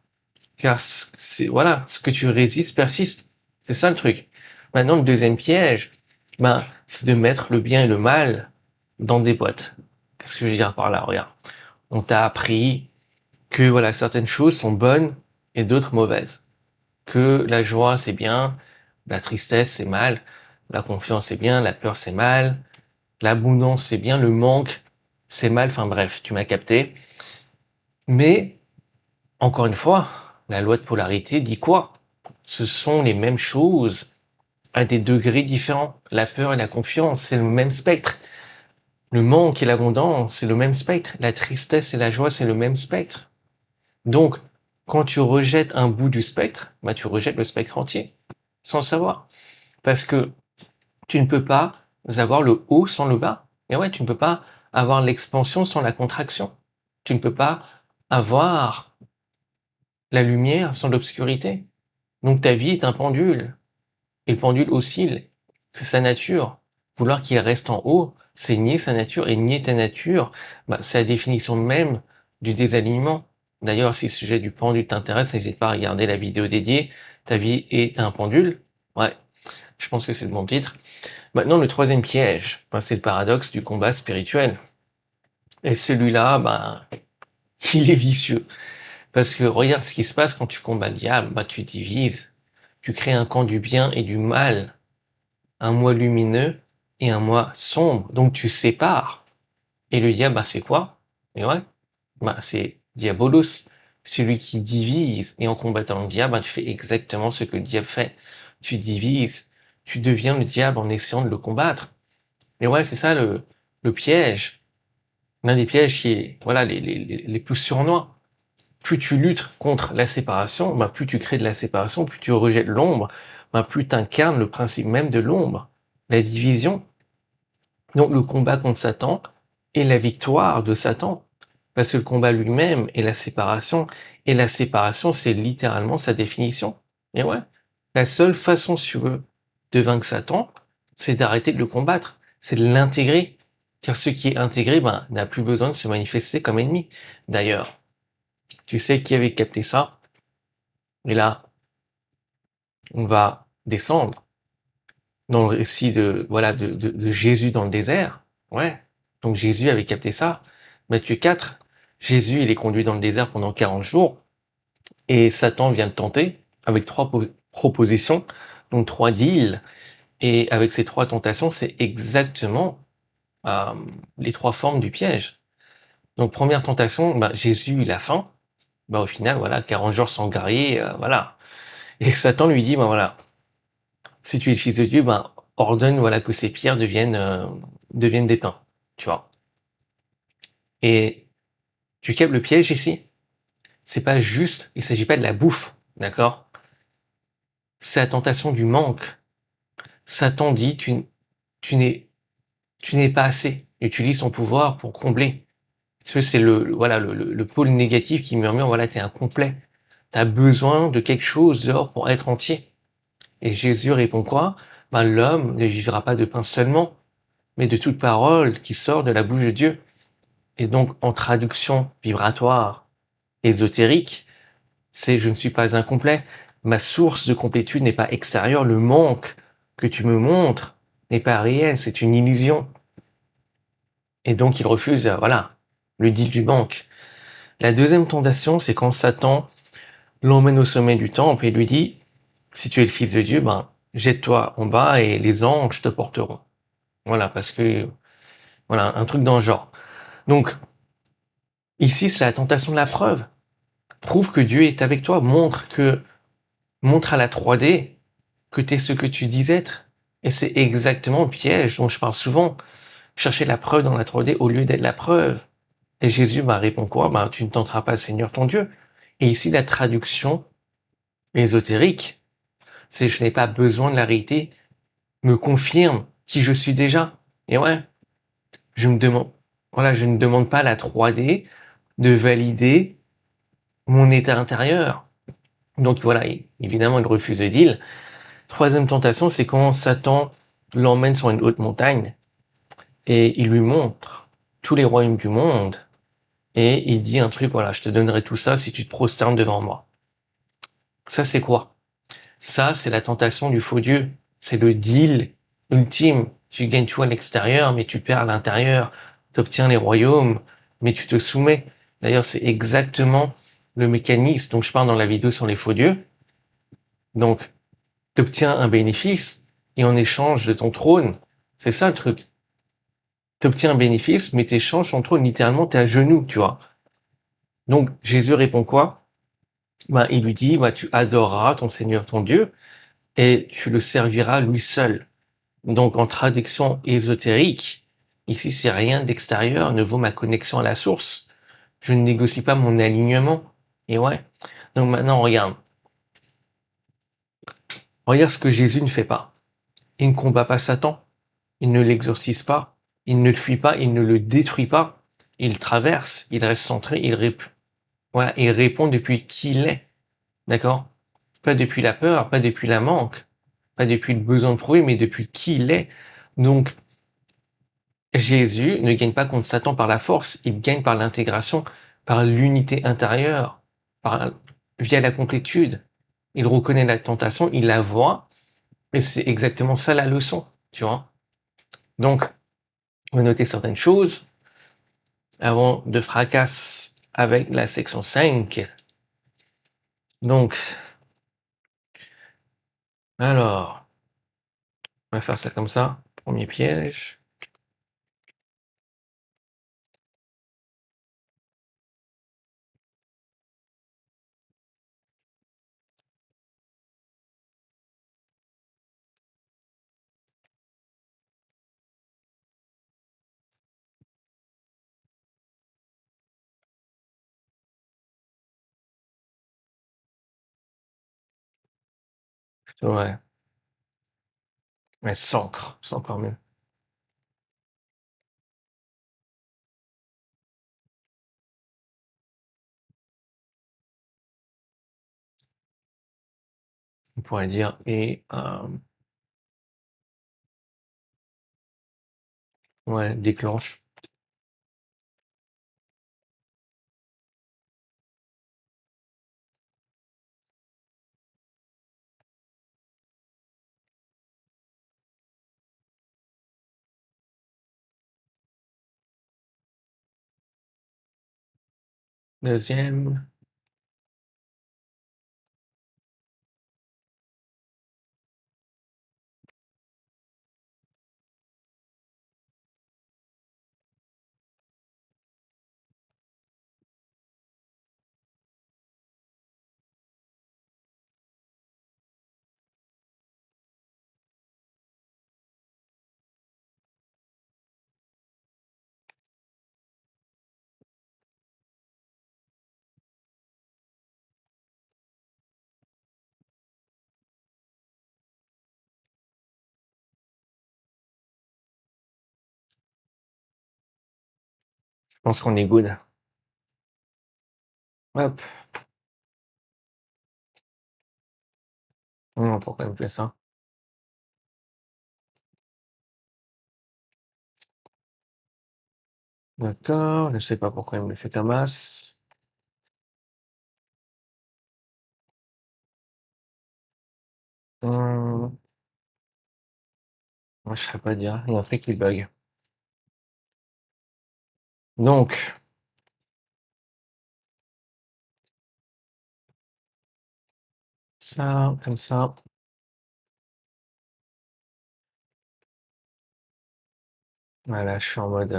Car c'est, voilà, ce que tu résistes persiste. C'est ça le truc. Maintenant, le deuxième piège, c'est de mettre le bien et le mal dans des boîtes. Qu'est-ce que je veux dire par là? Regarde. On t'a appris que voilà, certaines choses sont bonnes et d'autres mauvaises. Que la joie, c'est bien, la tristesse, c'est mal, la confiance, c'est bien, la peur, c'est mal, l'abondance, c'est bien, le manque, c'est mal, enfin bref, tu m'as capté. Mais, encore une fois, la loi de polarité dit quoi? Ce sont les mêmes choses à des degrés différents. La peur et la confiance, c'est le même spectre. Le manque et l'abondance, c'est le même spectre. La tristesse et la joie, c'est le même spectre. Donc, quand tu rejettes un bout du spectre, tu rejettes le spectre entier, sans le savoir. Parce que tu ne peux pas avoir le haut sans le bas. Et ouais, tu ne peux pas avoir l'expansion sans la contraction. Tu ne peux pas avoir la lumière sans l'obscurité. Donc ta vie est un pendule. Et le pendule oscille. C'est sa nature. Vouloir qu'il reste en haut, c'est nier sa nature. Et nier ta nature, c'est la définition même du désalignement. D'ailleurs, si le sujet du pendule t'intéresse, n'hésite pas à regarder la vidéo dédiée. Ta vie est un pendule. Ouais, je pense que c'est le bon titre. Maintenant, le troisième piège, c'est le paradoxe du combat spirituel. Et celui-là, il est vicieux. Parce que regarde ce qui se passe quand tu combats le diable, tu divises. Tu crées un camp du bien et du mal, un moi lumineux et un moi sombre. Donc tu sépares. Et le diable, c'est quoi? Et ouais, c'est Diabolos, celui qui divise. Et en combattant le diable, tu fais exactement ce que le diable fait. Tu divises. Tu deviens le diable en essayant de le combattre. Et ouais, c'est ça le piège. L'un des pièges qui est, voilà, les plus sournois. Plus tu luttes contre la séparation, plus tu crées de la séparation, plus tu rejettes l'ombre, plus tu incarnes le principe même de l'ombre, la division. Donc le combat contre Satan est la victoire de Satan. Parce que le combat lui-même est la séparation. Et la séparation, c'est littéralement sa définition. Et ouais, la seule façon, si tu veux, de vaincre Satan, c'est d'arrêter de le combattre. C'est de l'intégrer. Car ce qui est intégré, n'a plus besoin de se manifester comme ennemi. D'ailleurs, tu sais qui avait capté ça? Et là, on va descendre dans le récit de Jésus dans le désert. Ouais. Donc Jésus avait capté ça. Matthieu 4, Jésus, il est conduit dans le désert pendant 40 jours. Et Satan vient de tenter avec trois propositions, donc 3 deals. Et avec ces 3 tentations, c'est exactement les 3 formes du piège. Donc première tentation, Jésus, il a faim. Au final, voilà, 40 jours sans guerrier, voilà. Et Satan lui dit, voilà, si tu es le fils de Dieu, ordonne, voilà, que ces pierres deviennent des pains, tu vois. Et tu captes le piège ici. C'est pas juste, il s'agit pas de la bouffe, d'accord? C'est la tentation du manque. Satan dit, tu n'es pas assez. Utilise son pouvoir pour combler. C'est le pôle négatif qui murmure, voilà, t'es incomplet. T'as besoin de quelque chose dehors pour être entier. Et Jésus répond quoi? L'homme ne vivra pas de pain seulement, mais de toute parole qui sort de la bouche de Dieu. Et donc, en traduction vibratoire, ésotérique, c'est je ne suis pas incomplet. Ma source de complétude n'est pas extérieure. Le manque que tu me montres n'est pas réel, c'est une illusion. Et donc, il refuse, voilà, le deal du manque. La deuxième tentation, c'est quand Satan l'emmène au sommet du temple et lui dit, si tu es le fils de Dieu, jette-toi en bas et les anges te porteront. Voilà, parce que, voilà, un truc dans le genre. Donc, ici, c'est la tentation de la preuve. prouve que Dieu est avec toi, montre à la 3D que tu es ce que tu dis être. Et c'est exactement le piège dont je parle souvent. Chercher la preuve dans la 3D au lieu d'être la preuve. Et Jésus répond quoi? Tu ne tenteras pas le Seigneur ton Dieu. Et ici, la traduction ésotérique, c'est je n'ai pas besoin de la réalité, me confirme qui je suis déjà. Et ouais, je me demande, voilà, je ne demande pas à la 3D de valider mon état intérieur. Donc voilà, évidemment, il refuse le deal. Troisième tentation, c'est quand Satan l'emmène sur une haute montagne et il lui montre tous les royaumes du monde et il dit un truc, voilà, je te donnerai tout ça si tu te prosternes devant moi. Ça, c'est quoi? Ça, c'est la tentation du faux Dieu. C'est le deal ultime. Tu gagnes tout à l'extérieur, mais tu perds à l'intérieur. Tu obtiens les royaumes, mais tu te soumets. D'ailleurs, c'est exactement le mécanisme dont je parle dans la vidéo sur les faux dieux. Donc, tu obtiens un bénéfice et en échange de ton trône, c'est ça le truc. Tu obtiens un bénéfice, mais tu échanges ton trône. Littéralement, tu es à genoux, tu vois. Donc, Jésus répond quoi? Il lui dit, tu adoreras ton Seigneur, ton Dieu, et tu le serviras lui seul. Donc, en traduction ésotérique, ici, c'est rien d'extérieur ne vaut ma connexion à la source. Je ne négocie pas mon alignement. Et ouais. Donc maintenant, regarde. Regarde ce que Jésus ne fait pas. Il ne combat pas Satan. Il ne l'exorcise pas. Il ne le fuit pas. Il ne le détruit pas. Il traverse. Il reste centré. Voilà. Il répond depuis qui il est. D'accord? Pas depuis la peur, pas depuis la manque, pas depuis le besoin de prouver, mais depuis qui il est. Donc, Jésus ne gagne pas contre Satan par la force, il gagne par l'intégration, par l'unité intérieure, par, via la complétude. Il reconnaît la tentation, il la voit, et c'est exactement ça la leçon, tu vois. Donc, on va noter certaines choses avant de fracasse avec la section 5. Donc, alors, on va faire ça comme ça. Premier piège. Ouais, mais s'ancre, c'est encore mieux. On pourrait dire, et ouais, déclenche. Deuxième, je pense qu'on est good. Hop. Pourquoi il me fait ça? D'accord, je sais pas pourquoi il me le fait comme as. Hum, Moi, je serais pas dire. Il y a un truc qui bug. Donc, ça, comme ça. Voilà, je suis en mode.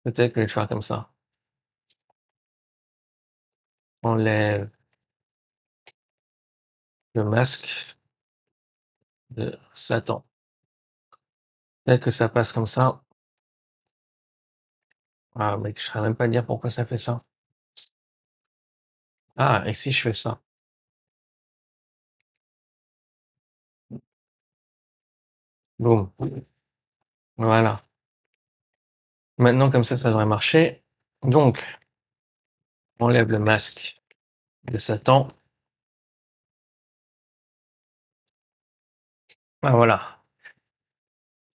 Peut-être que je vais faire comme ça. Enlève le masque de Satan. Peut-être que ça passe comme ça. Ah, mec, je ne saurais même pas dire pourquoi ça fait ça. Ah, et si je fais ça? Boum. Voilà. Maintenant, comme ça devrait marcher. Donc, on enlève le masque de Satan. Ah, voilà.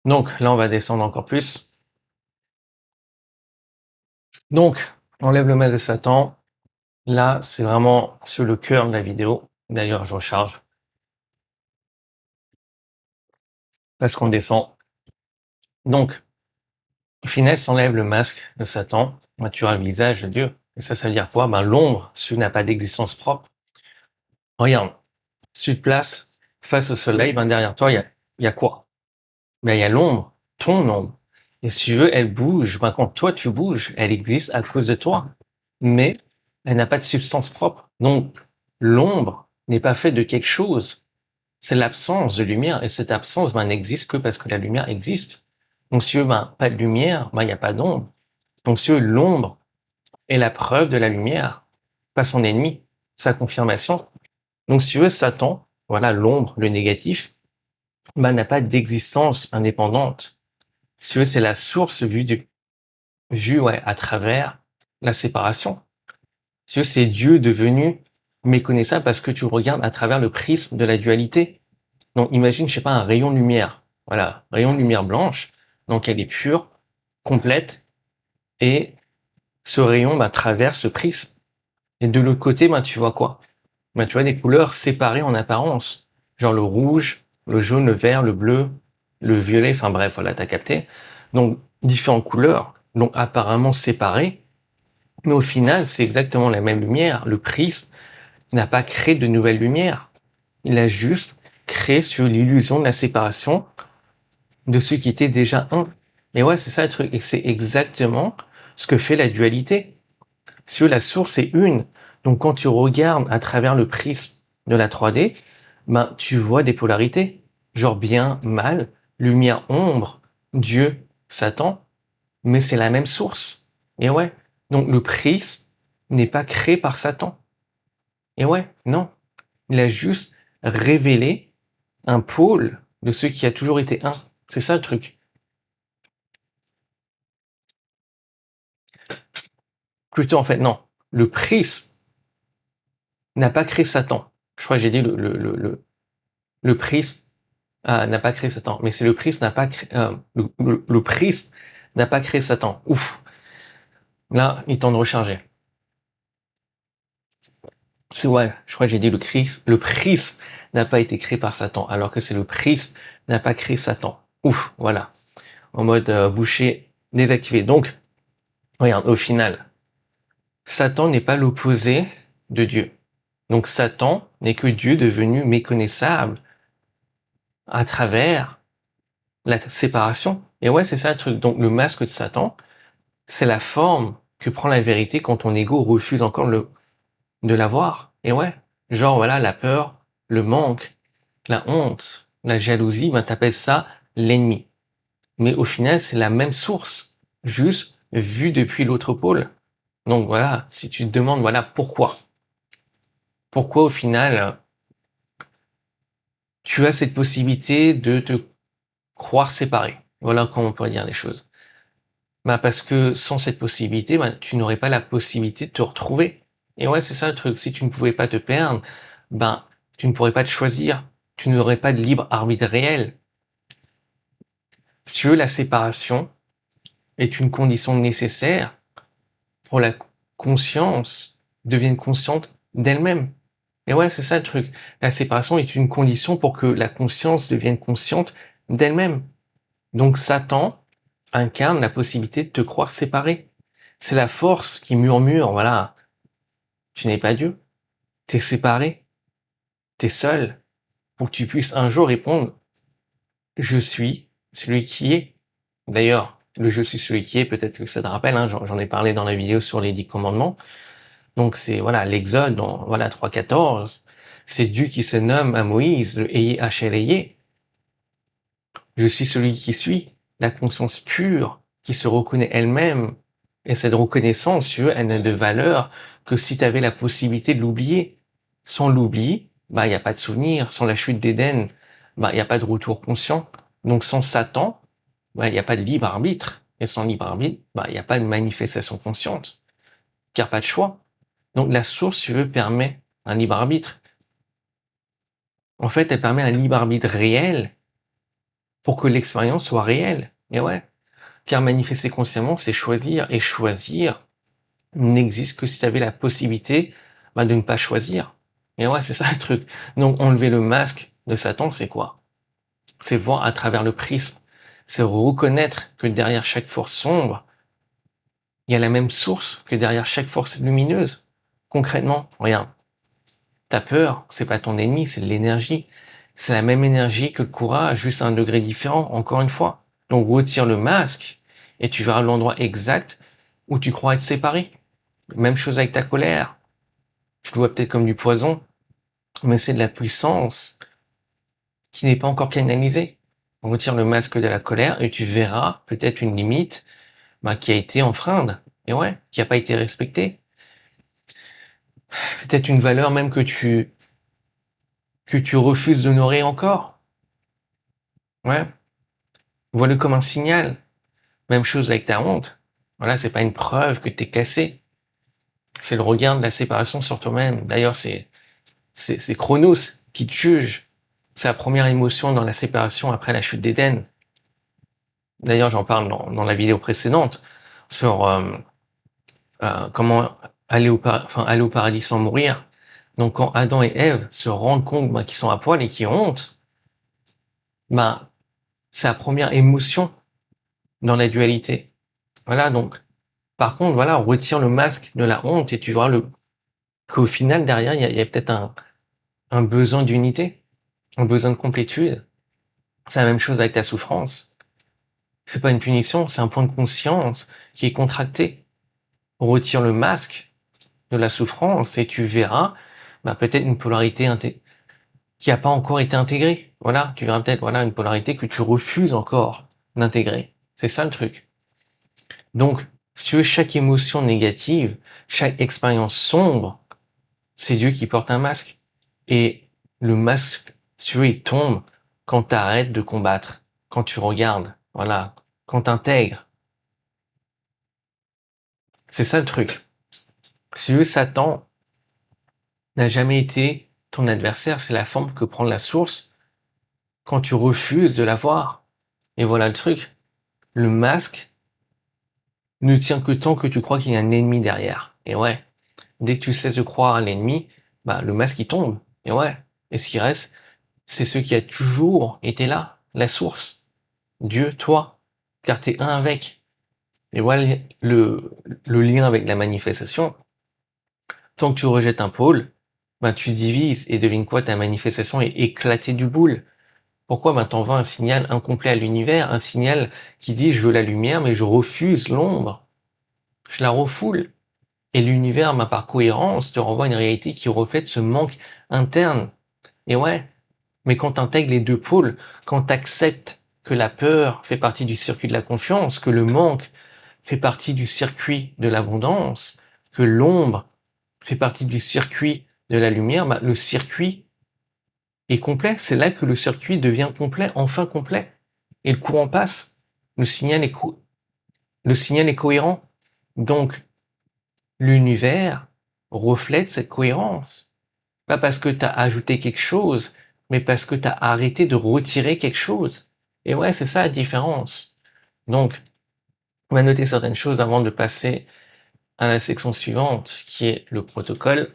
Donc, là, on va descendre encore plus. Donc, on enlève le masque de Satan. Là, c'est vraiment sur le cœur de la vidéo. D'ailleurs, je recharge. Parce qu'on descend. Donc, au final, s'enlève le masque de Satan. Bah, tu auras le visage de Dieu. Et ça veut dire quoi? Ben, l'ombre, celui n'a pas d'existence propre. Regarde, si tu te places face au soleil, ben, derrière toi, il y a quoi? Ben, il y a l'ombre, ton ombre. Et si tu veux, elle bouge. Ben, quand toi, tu bouges, elle existe à cause de toi. Mais elle n'a pas de substance propre. Donc, l'ombre n'est pas faite de quelque chose. C'est l'absence de lumière. Et cette absence, ben, n'existe que parce que la lumière existe. Donc, si tu veux, ben, pas de lumière, ben, il n'y a pas d'ombre. Donc, si tu veux, l'ombre est la preuve de la lumière, pas son ennemi, sa confirmation. Donc, si tu veux, Satan, voilà, l'ombre, le négatif, ben, n'a pas d'existence indépendante. Si tu veux, c'est la source vue ouais, à travers la séparation. Si tu veux, c'est Dieu devenu méconnaissable parce que tu le regardes à travers le prisme de la dualité. Donc, imagine, je sais pas, un rayon de lumière. Voilà, rayon de lumière blanche. Donc, elle est pure, complète, et ce rayon bah, traverse ce prisme. Et de l'autre côté, bah, tu vois quoi? Bah, tu vois des couleurs séparées en apparence. Genre le rouge, le jaune, le vert, le bleu, le violet, enfin bref, voilà, t'as capté. Donc, différentes couleurs, donc apparemment séparées, mais au final, c'est exactement la même lumière. Le prisme n'a pas créé de nouvelles lumières. Il a juste créé sur l'illusion de la séparation de ce qui était déjà un. Et ouais, c'est ça le truc. Et c'est exactement ce que fait la dualité. Si la source est une, donc quand tu regardes à travers le prisme de la 3D, ben, tu vois des polarités. Genre bien, mal, lumière, ombre, Dieu, Satan, mais c'est la même source. Et ouais. Donc le prisme n'est pas créé par Satan. Et ouais, non. Il a juste révélé un pôle de ce qui a toujours été un. C'est ça le truc. Plutôt, en fait, non. Le prisme n'a pas créé Satan. Je crois que j'ai dit le prisme n'a pas créé Satan. Mais c'est le prisme n'a pas créé, le prisme n'a pas créé Satan. Ouf. Là, il tente de recharger. C'est ouais, je crois que j'ai dit le prisme n'a pas été créé par Satan, alors que c'est le prisme n'a pas créé Satan. Ouf, voilà. En mode boucher désactivé. Donc, regarde, au final, Satan n'est pas l'opposé de Dieu. Donc Satan n'est que Dieu devenu méconnaissable à travers la séparation. Et ouais, c'est ça le truc. Donc le masque de Satan, c'est la forme que prend la vérité quand ton ego refuse encore de la voir. Et ouais, genre voilà, la peur, le manque, la honte, la jalousie, ben t'appelles ça l'ennemi. Mais au final, c'est la même source, juste vue depuis l'autre pôle. Donc voilà, si tu te demandes, voilà, pourquoi au final, tu as cette possibilité de te croire séparé. Voilà comment on pourrait dire les choses. Bah parce que sans cette possibilité, bah, tu n'aurais pas la possibilité de te retrouver. Et ouais, c'est ça le truc. Si tu ne pouvais pas te perdre, ben tu ne pourrais pas te choisir. Tu n'aurais pas de libre arbitre réel. Si tu veux, la séparation est une condition nécessaire pour la conscience devienne consciente d'elle-même. Et ouais, c'est ça le truc. La séparation est une condition pour que la conscience devienne consciente d'elle-même. Donc Satan incarne la possibilité de te croire séparé. C'est la force qui murmure, voilà, tu n'es pas Dieu, t'es séparé, t'es seul, pour que tu puisses un jour répondre, je suis celui qui est. D'ailleurs, le je suis celui qui est, peut-être que ça te rappelle, hein, j'en ai parlé dans la vidéo sur les 10 commandements. Donc c'est voilà l'Exode, dans voilà 3.14, c'est Dieu qui se nomme à Moïse, le Ayé HLAYé. Je suis celui qui suis, la conscience pure qui se reconnaît elle-même. Et cette reconnaissance, si tu veux, elle n'a de valeur que si tu avais la possibilité de l'oublier. Sans l'oubli, bah il y a pas de souvenir. Sans la chute d'Éden, bah il y a pas de retour conscient. Donc sans Satan, bah il y a pas de libre arbitre. Et sans libre arbitre, bah il y a pas de manifestation consciente, car pas de choix. Donc la source, si tu veux, permet un libre arbitre. En fait, elle permet un libre arbitre réel pour que l'expérience soit réelle. Et ouais. Car manifester consciemment, c'est choisir. Et choisir n'existe que si tu avais la possibilité de ne pas choisir. Et ouais, c'est ça le truc. Donc enlever le masque de Satan, c'est quoi? C'est voir à travers le prisme. C'est reconnaître que derrière chaque force sombre, il y a la même source que derrière chaque force lumineuse. Concrètement, regarde, ta peur, c'est pas ton ennemi, c'est de l'énergie. C'est la même énergie que le courage, juste à un degré différent, encore une fois. Donc retire le masque et tu verras l'endroit exact où tu crois être séparé. Même chose avec ta colère. Tu le vois peut-être comme du poison, mais c'est de la puissance qui n'est pas encore canalisée. On retire le masque de la colère et tu verras peut-être une limite qui a été enfreinte. Et ouais, qui n'a pas été respectée. Peut-être une valeur même que tu refuses d'honorer encore. Ouais. Vois-le comme un signal. Même chose avec ta honte. Voilà, c'est pas une preuve que t'es cassé. C'est le regard de la séparation sur toi-même. D'ailleurs, c'est Chronos qui te juge. C'est la première émotion dans la séparation après la chute d'Éden. D'ailleurs, j'en parle dans la vidéo précédente sur comment aller au paradis sans mourir. Donc, quand Adam et Ève se rendent compte qu'ils sont à poil et qu'ils ont honte, c'est la première émotion dans la dualité. Voilà, donc, par contre, voilà, on retire le masque de la honte et tu verras qu'au final, derrière, il y a peut-être un besoin d'unité, un besoin de complétude. C'est la même chose avec ta souffrance. C'est pas une punition, c'est un point de conscience qui est contracté. On retire le masque de la souffrance et tu verras peut-être une polarité qui n'a pas encore été intégrée. Voilà, tu verras peut-être une polarité que tu refuses encore d'intégrer. C'est ça le truc. Donc, si tu veux, chaque émotion négative, chaque expérience sombre, c'est Dieu qui porte un masque. Et le masque, si tu veux, il tombe quand tu arrêtes de combattre, quand tu regardes, voilà, quand tu intègres. C'est ça le truc. Si tu veux, Satan n'a jamais été ton adversaire, c'est la forme que prend la source quand tu refuses de la voir. Et voilà le truc. Le masque ne tient que tant que tu crois qu'il y a un ennemi derrière. Et ouais, dès que tu cesses de croire à l'ennemi, le masque il tombe. Et ouais, et ce qui reste, c'est ce qui a toujours été là, la source. Dieu, toi, car t'es un avec. Et voilà le lien avec la manifestation. Tant que tu rejettes un pôle, tu divises et devine quoi, ta manifestation est éclatée du boule. Pourquoi t'envoies un signal incomplet à l'univers, un signal qui dit je veux la lumière mais je refuse l'ombre. Je la refoule. Et l'univers, par cohérence, te renvoie une réalité qui reflète ce manque interne. Et ouais, mais quand tu intègres les deux pôles, quand tu acceptes que la peur fait partie du circuit de la confiance, que le manque fait partie du circuit de l'abondance, que l'ombre fait partie du circuit de la lumière, le circuit est complet. C'est là que le circuit devient complet, enfin complet. Et le courant passe. Le signal le signal est cohérent. Donc, l'univers reflète cette cohérence. Pas parce que tu as ajouté quelque chose, mais parce que tu as arrêté de retirer quelque chose. Et ouais, c'est ça la différence. Donc, on va noter certaines choses avant de passer à la section suivante, qui est le protocole.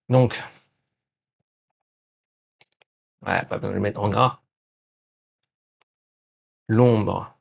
Donc, ouais, pas besoin de le mettre en gras. L'ombre.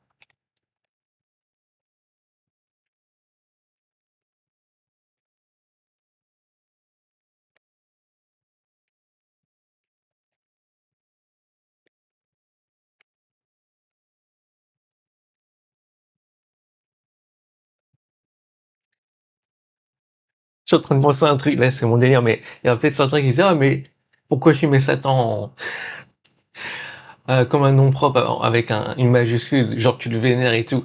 suis en train de penser à un truc, là, c'est mon délire, mais il y a peut-être certains qui disent, ah, mais pourquoi tu mets Satan comme un nom propre avec une majuscule, genre tu le vénères et tout.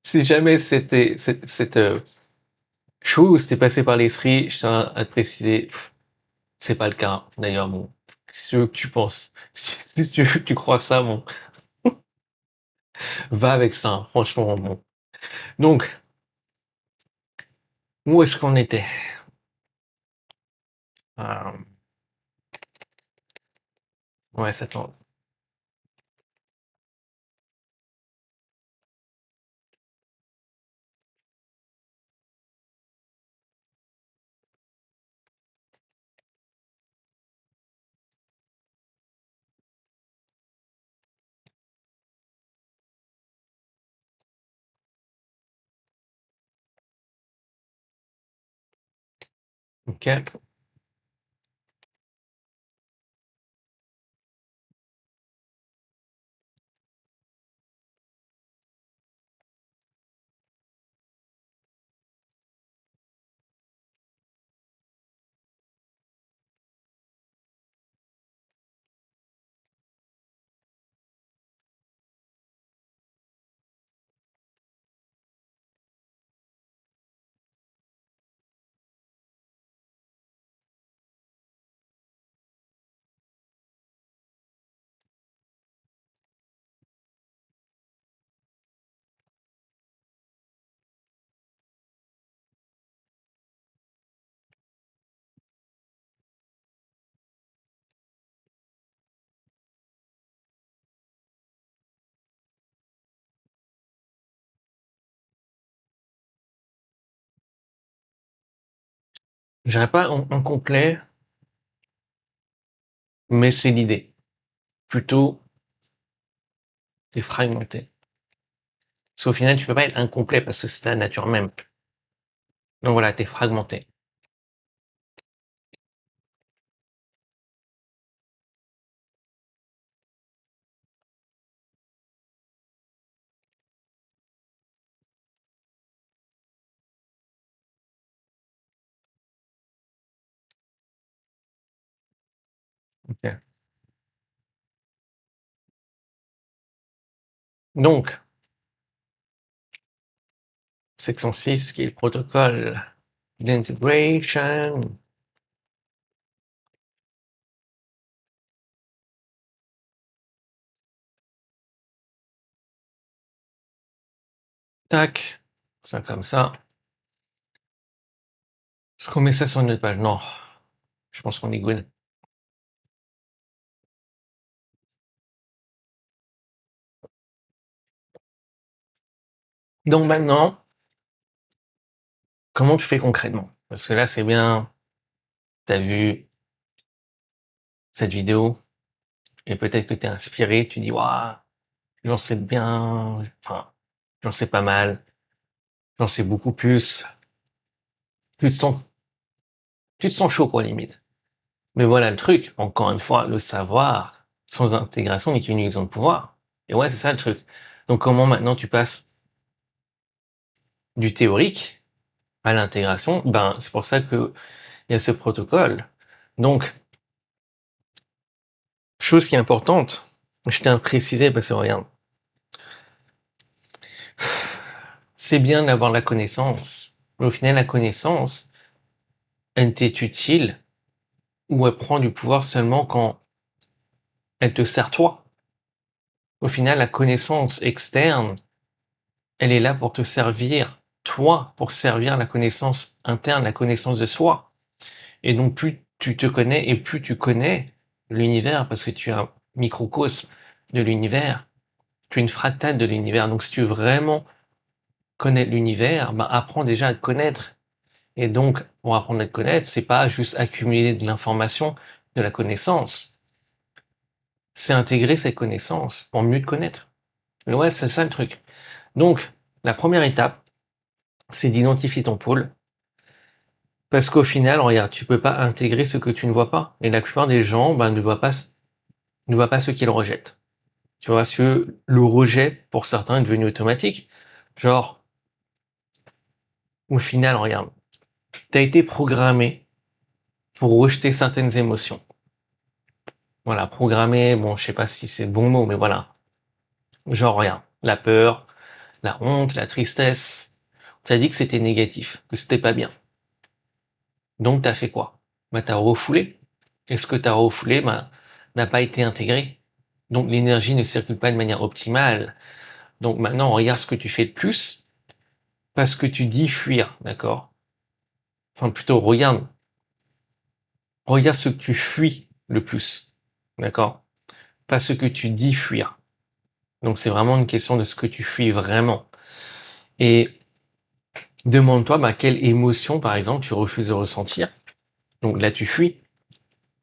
Si jamais cette chose t'est passée par l'esprit, je tiens à te préciser, c'est pas le cas. D'ailleurs, bon, si tu veux que tu penses, si tu veux que tu crois ça, bon, va avec ça, hein, franchement, bon. Donc, où est-ce qu'on était? Euh, ouais, ça tombe. Ok. J'irais pas en complet, mais c'est l'idée. Plutôt, t'es fragmenté. Parce qu'au final, tu peux pas être incomplet parce que c'est ta nature même. Donc voilà, t'es fragmenté. Ok. Donc, section 6, qui est le protocole d'integration. Tac. Ça comme ça. Est-ce qu'on met ça sur notre page? Non. Je pense qu'on est good. Donc maintenant, comment tu fais concrètement? Parce que là, c'est bien, t'as vu cette vidéo et peut-être que t'es inspiré, tu dis, waouh, j'en sais bien, enfin, j'en sais pas mal, j'en sais beaucoup plus. Tu te sens, tu te sens chaud, quoi, limite. Mais voilà le truc, encore une fois, le savoir sans intégration n'est qu'une illusion de pouvoir. Et ouais, c'est ça le truc. Donc comment maintenant tu passes du théorique à l'intégration? Ben, c'est pour ça que il y a ce protocole. Donc, chose qui est importante, je tiens à préciser parce que regarde, c'est bien d'avoir la connaissance, mais au final, la connaissance, elle t'est utile ou elle prend du pouvoir seulement quand elle te sert toi. Au final, la connaissance externe, elle est là pour te servir, toi, pour servir la connaissance interne, la connaissance de soi. Et donc, plus tu te connais et plus tu connais l'univers, parce que tu es un microcosme de l'univers, tu es une fractale de l'univers. Donc, si tu veux vraiment connaître l'univers, ben, apprends déjà à te connaître. Et donc, pour apprendre à te connaître, c'est pas juste accumuler de l'information, de la connaissance. C'est intégrer cette connaissance pour mieux te connaître. Et ouais, c'est ça le truc. Donc, la première étape, c'est d'identifier ton pôle. Parce qu'au final, regarde, tu peux pas intégrer ce que tu ne vois pas. Et la plupart des gens, ben, ne voient pas ce qu'ils rejettent. Tu vois, parce que le rejet, pour certains, est devenu automatique. Genre, Au final, regarde, tu as été programmé pour rejeter certaines émotions. Voilà, programmé, bon, je sais pas si c'est le bon mot, mais voilà. Genre, regarde, la peur, la honte, la tristesse. Tu as dit que c'était négatif, que c'était pas bien. Donc, tu as fait quoi? Bah, tu as refoulé. Et ce que tu as refoulé, bah, n'a pas été intégré. Donc, l'énergie ne circule pas de manière optimale. Donc, maintenant, regarde ce que tu fais de plus, parce que tu dis fuir, d'accord? Enfin, plutôt, regarde ce que tu fuis le plus, d'accord? Pas ce que tu dis fuir. Donc, c'est vraiment une question de ce que tu fuis vraiment. Et demande-toi, bah, quelle émotion, par exemple, tu refuses de ressentir. Donc là, tu fuis.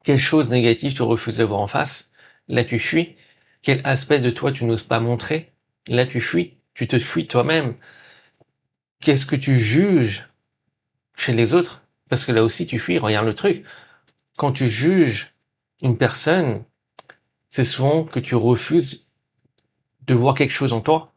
Quelle chose négative tu refuses de voir en face. Là, tu fuis. Quel aspect de toi tu n'oses pas montrer. Là, tu fuis. Tu te fuis toi-même. Qu'est-ce que tu juges chez les autres? Parce que là aussi, tu fuis. Regarde le truc. Quand tu juges une personne, c'est souvent que tu refuses de voir quelque chose en toi.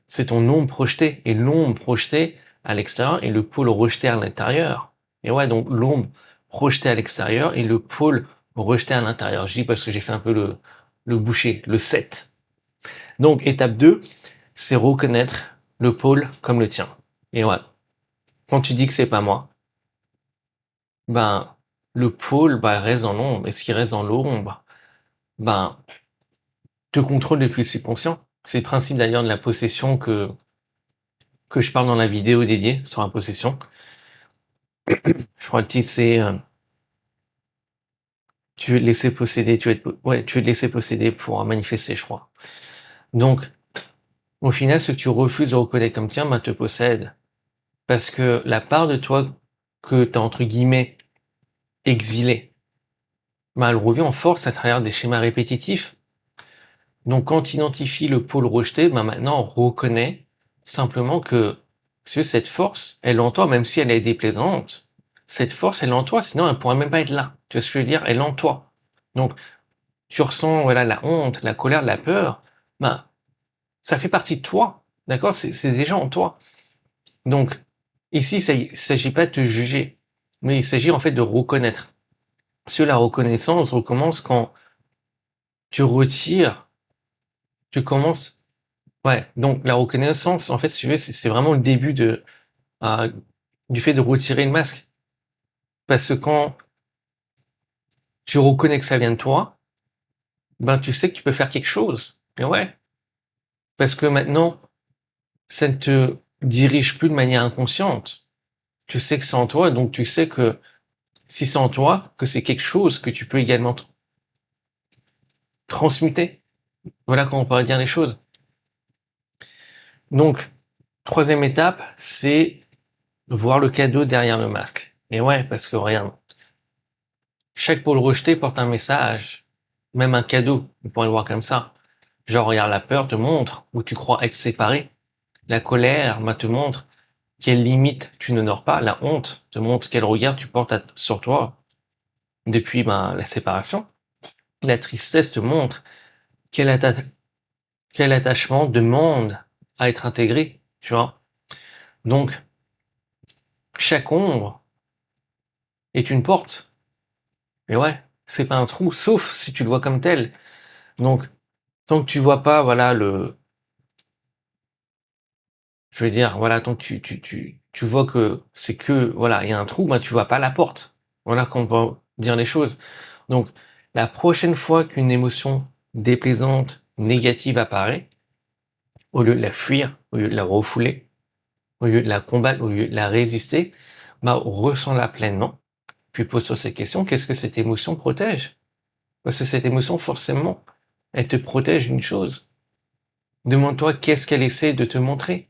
C'est ton ombre projetée. Et l'ombre projetée à l'extérieur et le pôle rejeté à l'intérieur. Et ouais, donc l'ombre projetée à l'extérieur et le pôle rejeté à l'intérieur. Je dis parce que j'ai fait un peu le boucher, le 7. Donc, étape 2, c'est reconnaître le pôle comme le tien. Et ouais, quand tu dis que c'est pas moi, ben, le pôle, ben, reste dans l'ombre. Et ce qui reste dans l'ombre, ben, te contrôle depuis le subconscient. C'est le principe d'ailleurs de la possession que je parle dans la vidéo dédiée sur la possession. Je crois que le titre c'est tu veux te laisser posséder, tu veux te laisser posséder pour manifester, je crois. Donc, au final, ce que tu refuses de reconnaître comme tien, ben, te possède. Parce que la part de toi que tu as entre guillemets exilée, ben, elle revient en force à travers des schémas répétitifs. Donc, quand tu identifies le pôle rejeté, ben, maintenant, on reconnaît simplement que cette force, elle est en toi, même si elle est déplaisante. Cette force, elle est en toi, sinon elle pourrait même pas être là. Tu vois ce que je veux dire? Elle est en toi. Donc, tu ressens voilà la honte, la colère, la peur, ben ça fait partie de toi, d'accord? C'est déjà en toi. Donc ici, il ne s'agit pas de te juger, mais il s'agit en fait de reconnaître. Parce que la reconnaissance recommence quand tu retires, tu commences. Ouais, donc la reconnaissance, en fait, si tu veux, c'est vraiment le début euh, du fait de retirer le masque. Parce que quand tu reconnais que ça vient de toi, ben tu sais que tu peux faire quelque chose. Et ouais, parce que maintenant, ça ne te dirige plus de manière inconsciente. Tu sais que c'est en toi, donc tu sais que si c'est en toi, que c'est quelque chose que tu peux également transmuter. Voilà comment on pourrait dire les choses. Donc, troisième étape, c'est voir le cadeau derrière le masque. Et ouais, parce que regarde, chaque pôle rejeté porte un message, même un cadeau, on pourrait le voir comme ça. Genre, regarde, la peur te montre où tu crois être séparé. La colère te montre quelle limite tu n'honores pas. La honte te montre quel regard tu portes sur toi depuis la séparation. La tristesse te montre quel, quel attachement demande à être intégré, tu vois. Donc, chaque ombre est une porte. Mais ouais, c'est pas un trou, sauf si tu le vois comme tel. Donc, tant que tu vois pas, voilà, je veux dire, voilà, tant que tu vois que c'est que, voilà, il y a un trou, ben, tu vois pas la porte. Voilà qu'on peut dire les choses. Donc, la prochaine fois qu'une émotion déplaisante, négative apparaît, au lieu de la fuir, au lieu de la refouler, au lieu de la combattre, au lieu de la résister, bah, ressens-la pleinement. Puis pose-toi ces questions, qu'est-ce que cette émotion protège? Parce que cette émotion, forcément, elle te protège d'une chose. Demande-toi qu'est-ce qu'elle essaie de te montrer.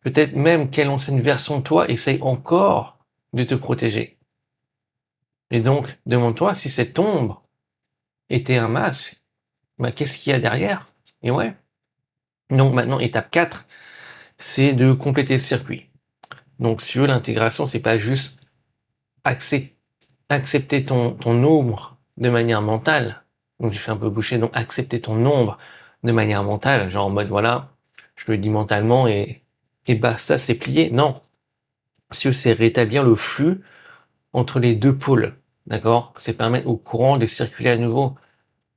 Peut-être même quelle ancienne version de toi essaie encore de te protéger. Et donc, demande-toi si cette ombre était un masque, bah, qu'est-ce qu'il y a derrière? Et ouais. Donc maintenant, étape 4, c'est de compléter le circuit. Donc, si tu veux, l'intégration, c'est pas juste accepter ton ombre de manière mentale. Donc j'ai fait un peu boucher, donc accepter ton ombre de manière mentale, genre en mode voilà, je le dis mentalement et basta, c'est plié. Non. c'est rétablir le flux entre les deux pôles, d'accord? C'est permettre au courant de circuler à nouveau.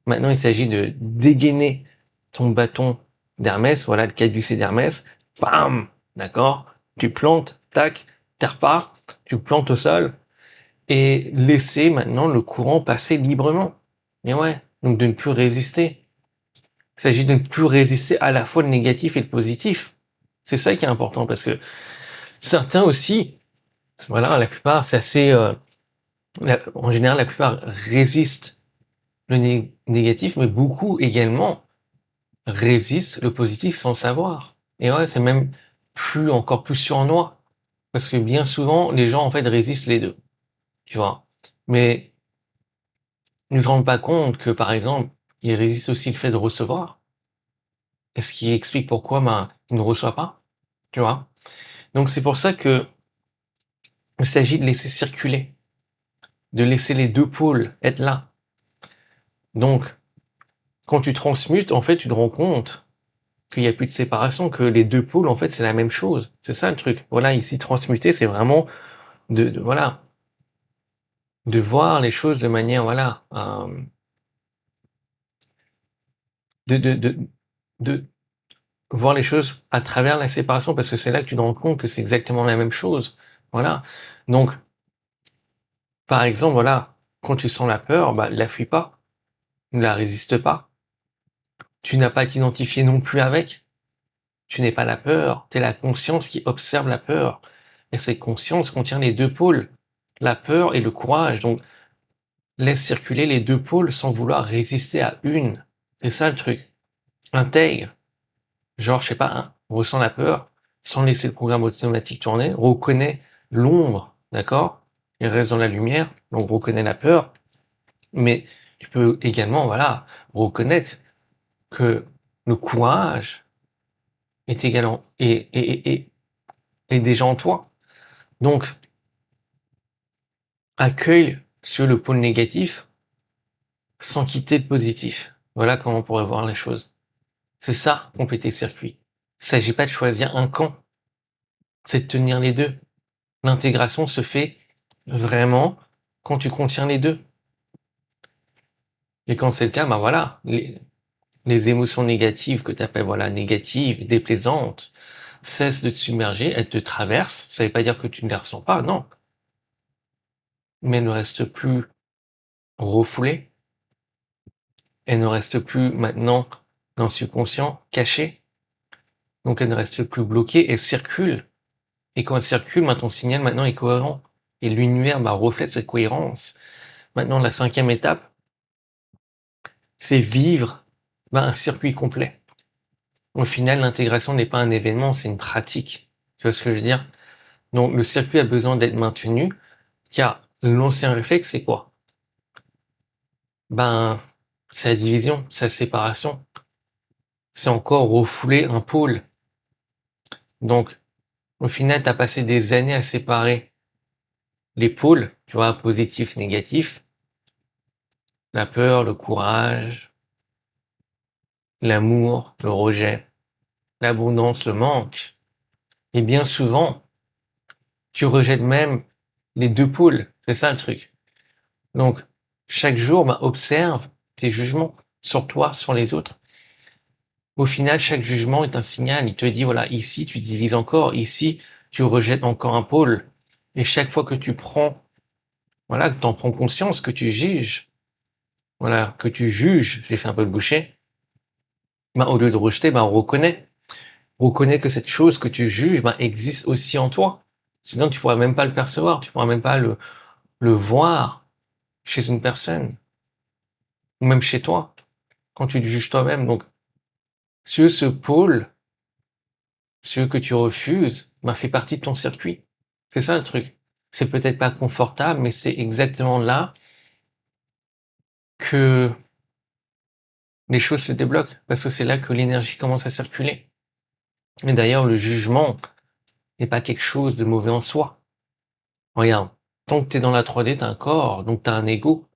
Maintenant, il s'agit de dégainer ton bâton d'Hermès, voilà, le caducée d'Hermès, bam, d'accord? Tu plantes, tac, tu repars, tu plantes au sol, et laisser maintenant le courant passer librement. Et ouais, donc de ne plus résister. Il s'agit de ne plus résister à la fois le négatif et le positif. C'est ça qui est important, parce que certains aussi, voilà, la plupart, c'est assez... en général, la plupart résistent le négatif, mais beaucoup également résistent le positif sans savoir. Et ouais, c'est même encore plus sournois. Parce que bien souvent, les gens, en fait, résistent les deux. Tu vois. Mais ils ne se rendent pas compte que, par exemple, ils résistent aussi le fait de recevoir. Et ce qui explique pourquoi, ils ne reçoivent pas. Tu vois. Donc c'est pour ça que il s'agit de laisser circuler. De laisser les deux pôles être là. Donc, quand tu transmutes, en fait, tu te rends compte qu'il n'y a plus de séparation, que les deux pôles, en fait, c'est la même chose. C'est ça le truc. Voilà, ici, transmuter, c'est vraiment voilà, de voir les choses de manière, voilà, de, de, de, de voir les choses à travers la séparation, parce que c'est là que tu te rends compte que c'est exactement la même chose. Voilà. Donc, par exemple, voilà, quand tu sens la peur, la fuis pas, ne la résiste pas. Tu n'as pas à t'identifier non plus avec. Tu n'es pas la peur, tu es la conscience qui observe la peur. Et cette conscience contient les deux pôles, la peur et le courage. Donc, laisse circuler les deux pôles sans vouloir résister à une. C'est ça le truc. Intègre. Genre, je sais pas, hein, ressens la peur, sans laisser le programme automatique tourner, reconnais l'ombre, d'accord? Il reste dans la lumière, donc reconnais la peur, mais tu peux également, voilà, reconnaître que le courage est également, est déjà en toi. Donc, accueille sur le pôle négatif sans quitter le positif. Voilà comment on pourrait voir les choses. C'est ça, compléter le circuit. Il ne s'agit pas de choisir un camp, c'est de tenir les deux. L'intégration se fait vraiment quand tu contiens les deux. Et quand c'est le cas, voilà, les émotions négatives que tu appelles voilà, négatives, déplaisantes, cessent de te submerger, elles te traversent. Ça ne veut pas dire que tu ne les ressens pas, non. Mais elles ne restent plus refoulées. Elles ne restent plus maintenant dans le subconscient, cachées. Donc elles ne restent plus bloquées, elles circulent. Et quand elles circulent, ton signal maintenant est cohérent. Et l'univers reflète cette cohérence. Maintenant, la cinquième étape, c'est vivre un circuit complet. Au final, l'intégration n'est pas un événement, c'est une pratique. Tu vois ce que je veux dire? Donc, le circuit a besoin d'être maintenu, car l'ancien réflexe, c'est quoi? C'est la division, c'est la séparation. C'est encore refouler un pôle. Donc, au final, tu as passé des années à séparer les pôles, tu vois, positif, négatif, la peur, le courage, l'amour, le rejet, l'abondance, le manque. Et bien souvent, tu rejettes même les deux pôles. C'est ça le truc. Donc, chaque jour, observe tes jugements sur toi, sur les autres. Au final, chaque jugement est un signal. Il te dit, voilà, ici, tu divises encore. Ici, tu rejettes encore un pôle. Et chaque fois que tu prends, voilà, que tu en prends conscience, que tu juges, voilà, que tu juges, j'ai fait un peu le boucher, au lieu de rejeter, reconnais. Reconnais que cette chose que tu juges, existe aussi en toi. Sinon, tu pourras même pas le percevoir. Tu pourras même pas le voir chez une personne. Ou même chez toi. Quand tu te juges toi-même. Donc, ce pôle, ce que tu refuses, fait partie de ton circuit. C'est ça le truc. C'est peut-être pas confortable, mais c'est exactement là que les choses se débloquent. Parce que c'est là que l'énergie commence à circuler. Et d'ailleurs, le jugement n'est pas quelque chose de mauvais en soi. Regarde, tant que tu es dans la 3D, tu as un corps, donc tu as un ego.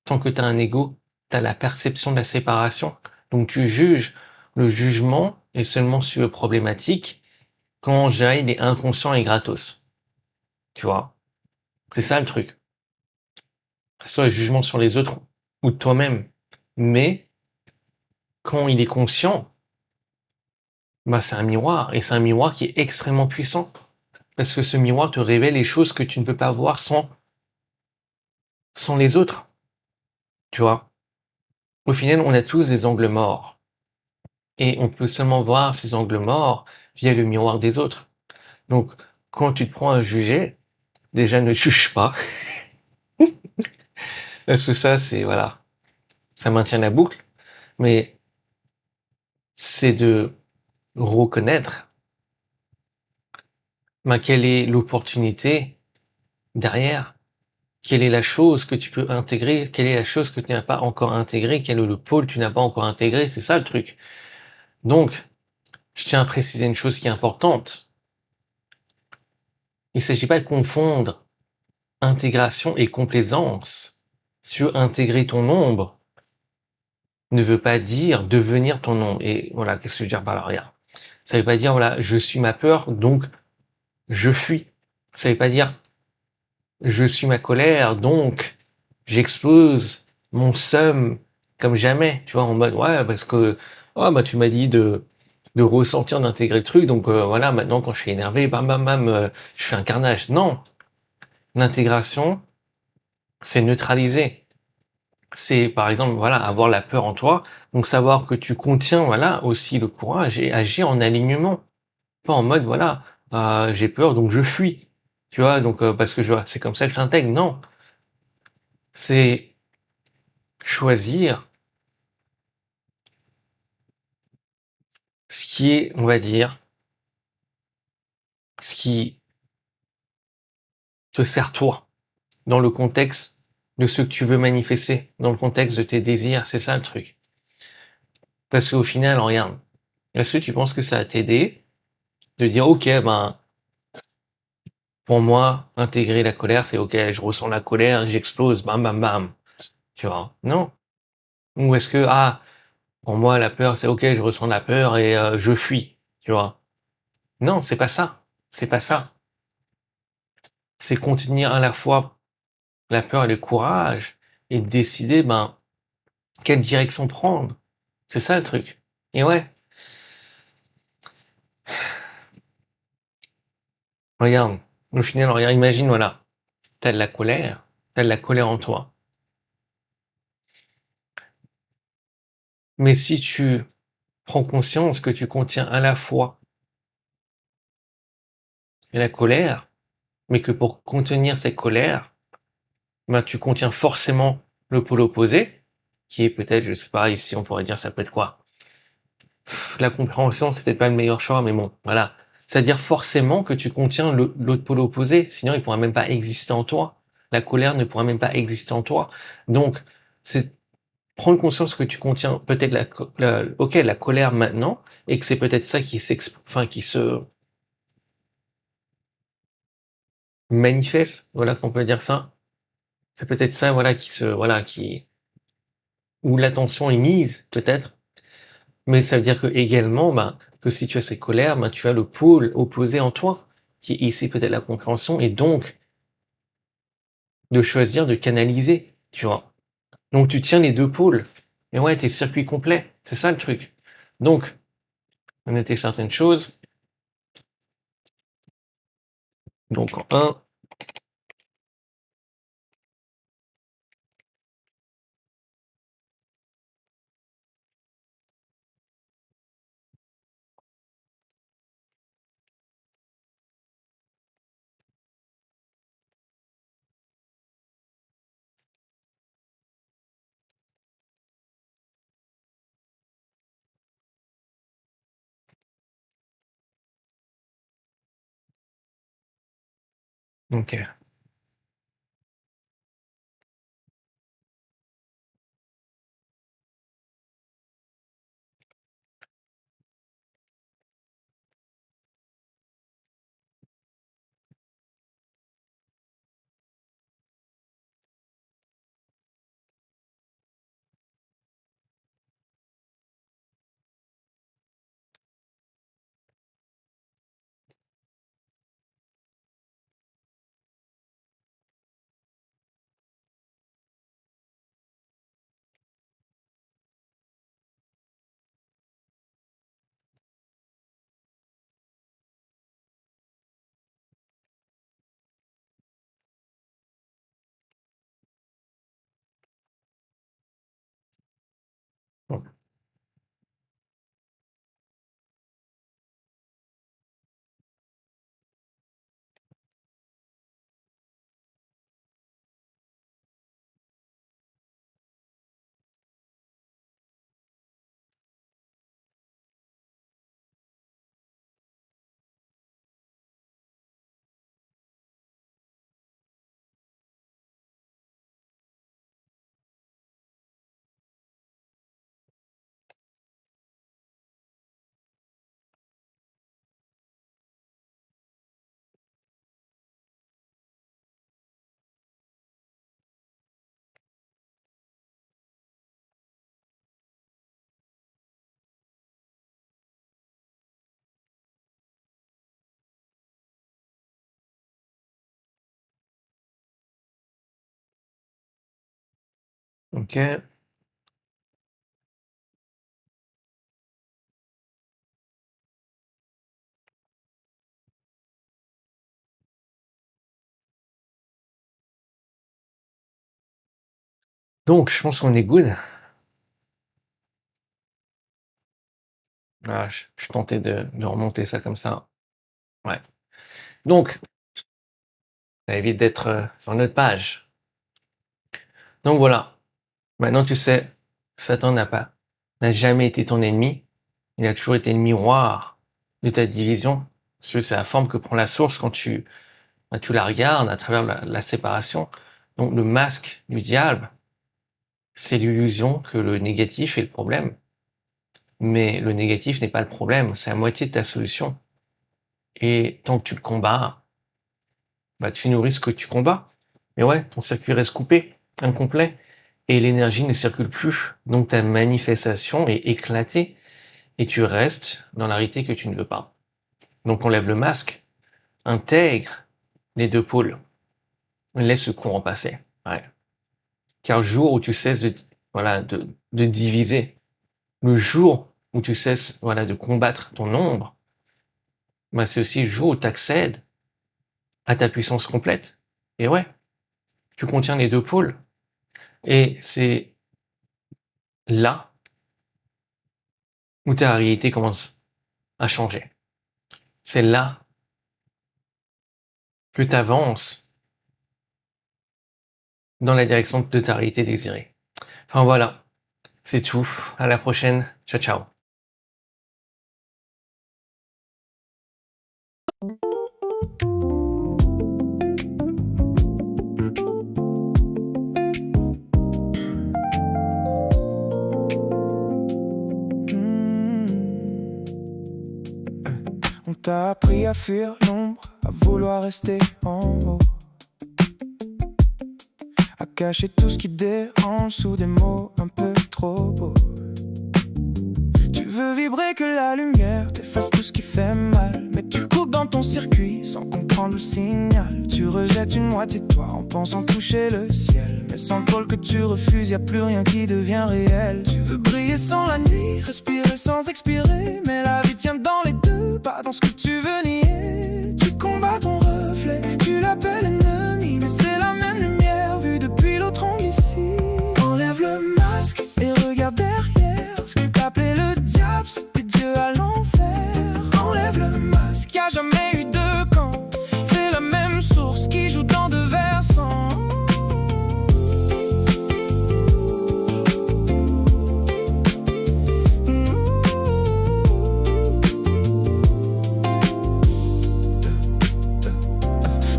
Tant que tu as un ego, tu as la perception de la séparation. Donc tu juges. Le jugement est seulement sur le problématique quand il est inconscient et gratos. tu vois? C'est ça le truc. Que ce soit le jugement sur les autres ou de toi-même. Mais quand il est conscient, bah, c'est un miroir et c'est un miroir qui est extrêmement puissant parce que ce miroir te révèle les choses que tu ne peux pas voir sans les autres, tu vois? Au final, on a tous des angles morts et on peut seulement voir ces angles morts via le miroir des autres. Donc, quand tu te prends à juger, déjà ne juge pas parce que ça, c'est voilà, ça maintient la boucle, mais c'est de reconnaître ben, quelle est l'opportunité derrière, quelle est la chose que tu peux intégrer, quelle est la chose que tu n'as pas encore intégrée, quel est le pôle que tu n'as pas encore intégré, c'est ça le truc. Donc, je tiens à préciser une chose qui est importante. Il ne s'agit pas de confondre intégration et complaisance. Sur intégrer ton ombre ne veut pas dire devenir ton ombre. Et voilà, qu'est-ce que je veux dire par là? Regarde. Ça veut pas dire, voilà, je suis ma peur, donc je fuis. Ça veut pas dire je suis ma colère, donc j'explose mon seum comme jamais, tu vois, en mode ouais, parce que oh, bah tu m'as dit de ressentir, d'intégrer le truc, donc voilà, maintenant quand je suis énervé, bam bam bam, je fais un carnage. Non, l'intégration, c'est neutraliser. C'est par exemple voilà avoir la peur en toi, donc savoir que tu contiens voilà aussi le courage et agir en alignement, pas en mode voilà j'ai peur donc je fuis, tu vois, donc parce que c'est comme ça que je l'intègre. Non, c'est choisir ce qui est, on va dire, ce qui te sert toi, dans le contexte de ce que tu veux manifester, dans le contexte de tes désirs, c'est ça le truc. Parce qu'au final, regarde, est-ce que tu penses que ça va t'aider de dire, ok, ben, pour moi, intégrer la colère, c'est ok, je ressens la colère, j'explose, bam, bam, bam, tu vois? Non. Ou est-ce que, ah, pour moi, la peur, c'est ok, je ressens la peur et je fuis, tu vois? Non, c'est pas ça. C'est pas ça. C'est contenir à la fois la peur et le courage et décider, ben, quelle direction prendre. C'est ça le truc. Et ouais, regarde, au final, regarde, imagine, voilà, t'as de la colère en toi. Mais si tu prends conscience que tu contiens à la fois la colère, mais que pour contenir cette colère, ben, tu contiens forcément le pôle opposé, qui est peut-être, je sais pas, ici on pourrait dire ça peut être quoi? La compréhension, c'est peut-être pas le meilleur choix, mais bon, voilà. C'est-à-dire forcément que tu contiens l'autre pôle opposé, sinon il pourra même pas exister en toi. La colère ne pourra même pas exister en toi. Donc, c'est prendre conscience que tu contiens peut-être ok, la colère maintenant, et que c'est peut-être ça qui se manifeste, voilà qu'on peut dire ça. C'est peut-être ça, voilà, où l'attention est mise, peut-être. Mais ça veut dire que également, ben, que si tu as cette colère, ben, tu as le pôle opposé en toi, qui est ici peut-être la compréhension, et donc de choisir de canaliser, tu vois. Donc tu tiens les deux pôles. Et ouais, t'es circuit complet. C'est ça le truc. Donc, on était certaines choses. Donc en un, ok. Ok. Donc, je pense qu'on est good. Ah, je tentais de remonter ça comme ça. Ouais. Donc, ça évite d'être sur notre page. Donc voilà. Maintenant, tu sais, Satan n'a jamais été ton ennemi. Il a toujours été le miroir de ta division. Parce que c'est la forme que prend la source quand tu la regardes à travers la séparation. Donc, le masque du diable, c'est l'illusion que le négatif est le problème. Mais le négatif n'est pas le problème, c'est la moitié de ta solution. Et tant que tu le combats, bah, tu nourris ce que tu combats. Mais ouais, ton circuit reste coupé, incomplet, et l'énergie ne circule plus. Donc ta manifestation est éclatée, et tu restes dans la réalité que tu ne veux pas. Donc enlève le masque, intègre les deux pôles, laisse le courant passer. Ouais. Car le jour où tu cesses voilà, de diviser, le jour où tu cesses voilà, de combattre ton ombre, bah, c'est aussi le jour où tu accèdes à ta puissance complète. Et ouais, tu contiens les deux pôles. Et c'est là où ta réalité commence à changer. C'est là que tu avances dans la direction de ta réalité désirée. Enfin voilà, c'est tout. À la prochaine. Ciao, ciao. On t'a appris à fuir l'ombre, à vouloir rester en haut, à cacher tout ce qui dérange sous des mots un peu trop beaux. Tu veux vibrer que la lumière t'efface tout ce qui fait mal, mais tu coupes dans ton circuit sans comprendre le signal. Tu rejettes une moitié de toi en pensant toucher le ciel, mais sans le pôle que tu refuses, y a plus rien qui devient réel. Tu veux briller sans la nuit, respirer sans expirer, mais la vie tient dans les deux, pas dans ce que tu veux nier. Tu combats ton reflet, tu l'appelles ennemi, mais c'est la même lumière vue depuis l'autre angle ici. Enlève le masque et regarde derrière, ce que t'appelais le diable, c'était Dieu à l'enfer. Enlève le masque, y'a jamais eu de camp, c'est la même source qui joue dans deux versants.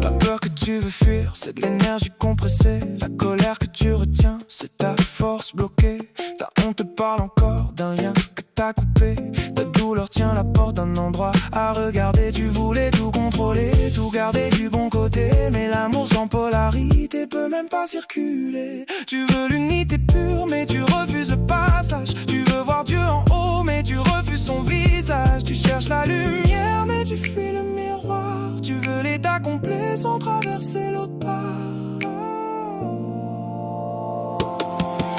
La peur que tu veux fuir, c'est de l'énergie compressée. La colère que tu retiens, c'est ta force bloquée. Ta honte te parle encore d'un lien que t'as coupé. Ta douleur tient la porte d'un endroit à regarder. Tu voulais tout contrôler, tout garder du bon côté, mais l'amour sans polarité peut même pas circuler. Tu veux l'unité pure, mais tu refuses le passage. Tu veux voir Dieu en haut, mais tu refuses son visage. Tu cherches la lumière, mais tu fuis le miroir. Tu veux l'état complet sans traverser l'autre part.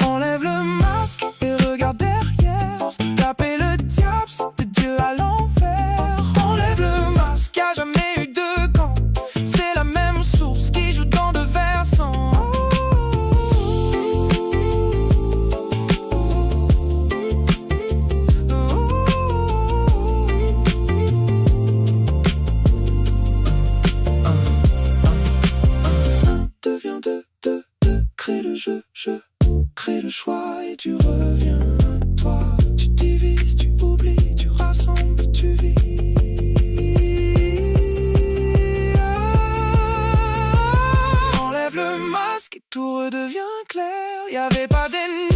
Enlève le masque et regarde derrière, ce qui tapait le diable, c'était Dieu à l'enfer. Enlève le masque, y'a jamais eu de camp, c'est la même source qui joue dans deux versants. Devient deux, crée le jeu, crée le choix et tu reviens à toi. Tu divises, tu oublies, tu rassembles, tu vis. Enlève le masque et tout redevient clair. Y'avait pas d'ennemi.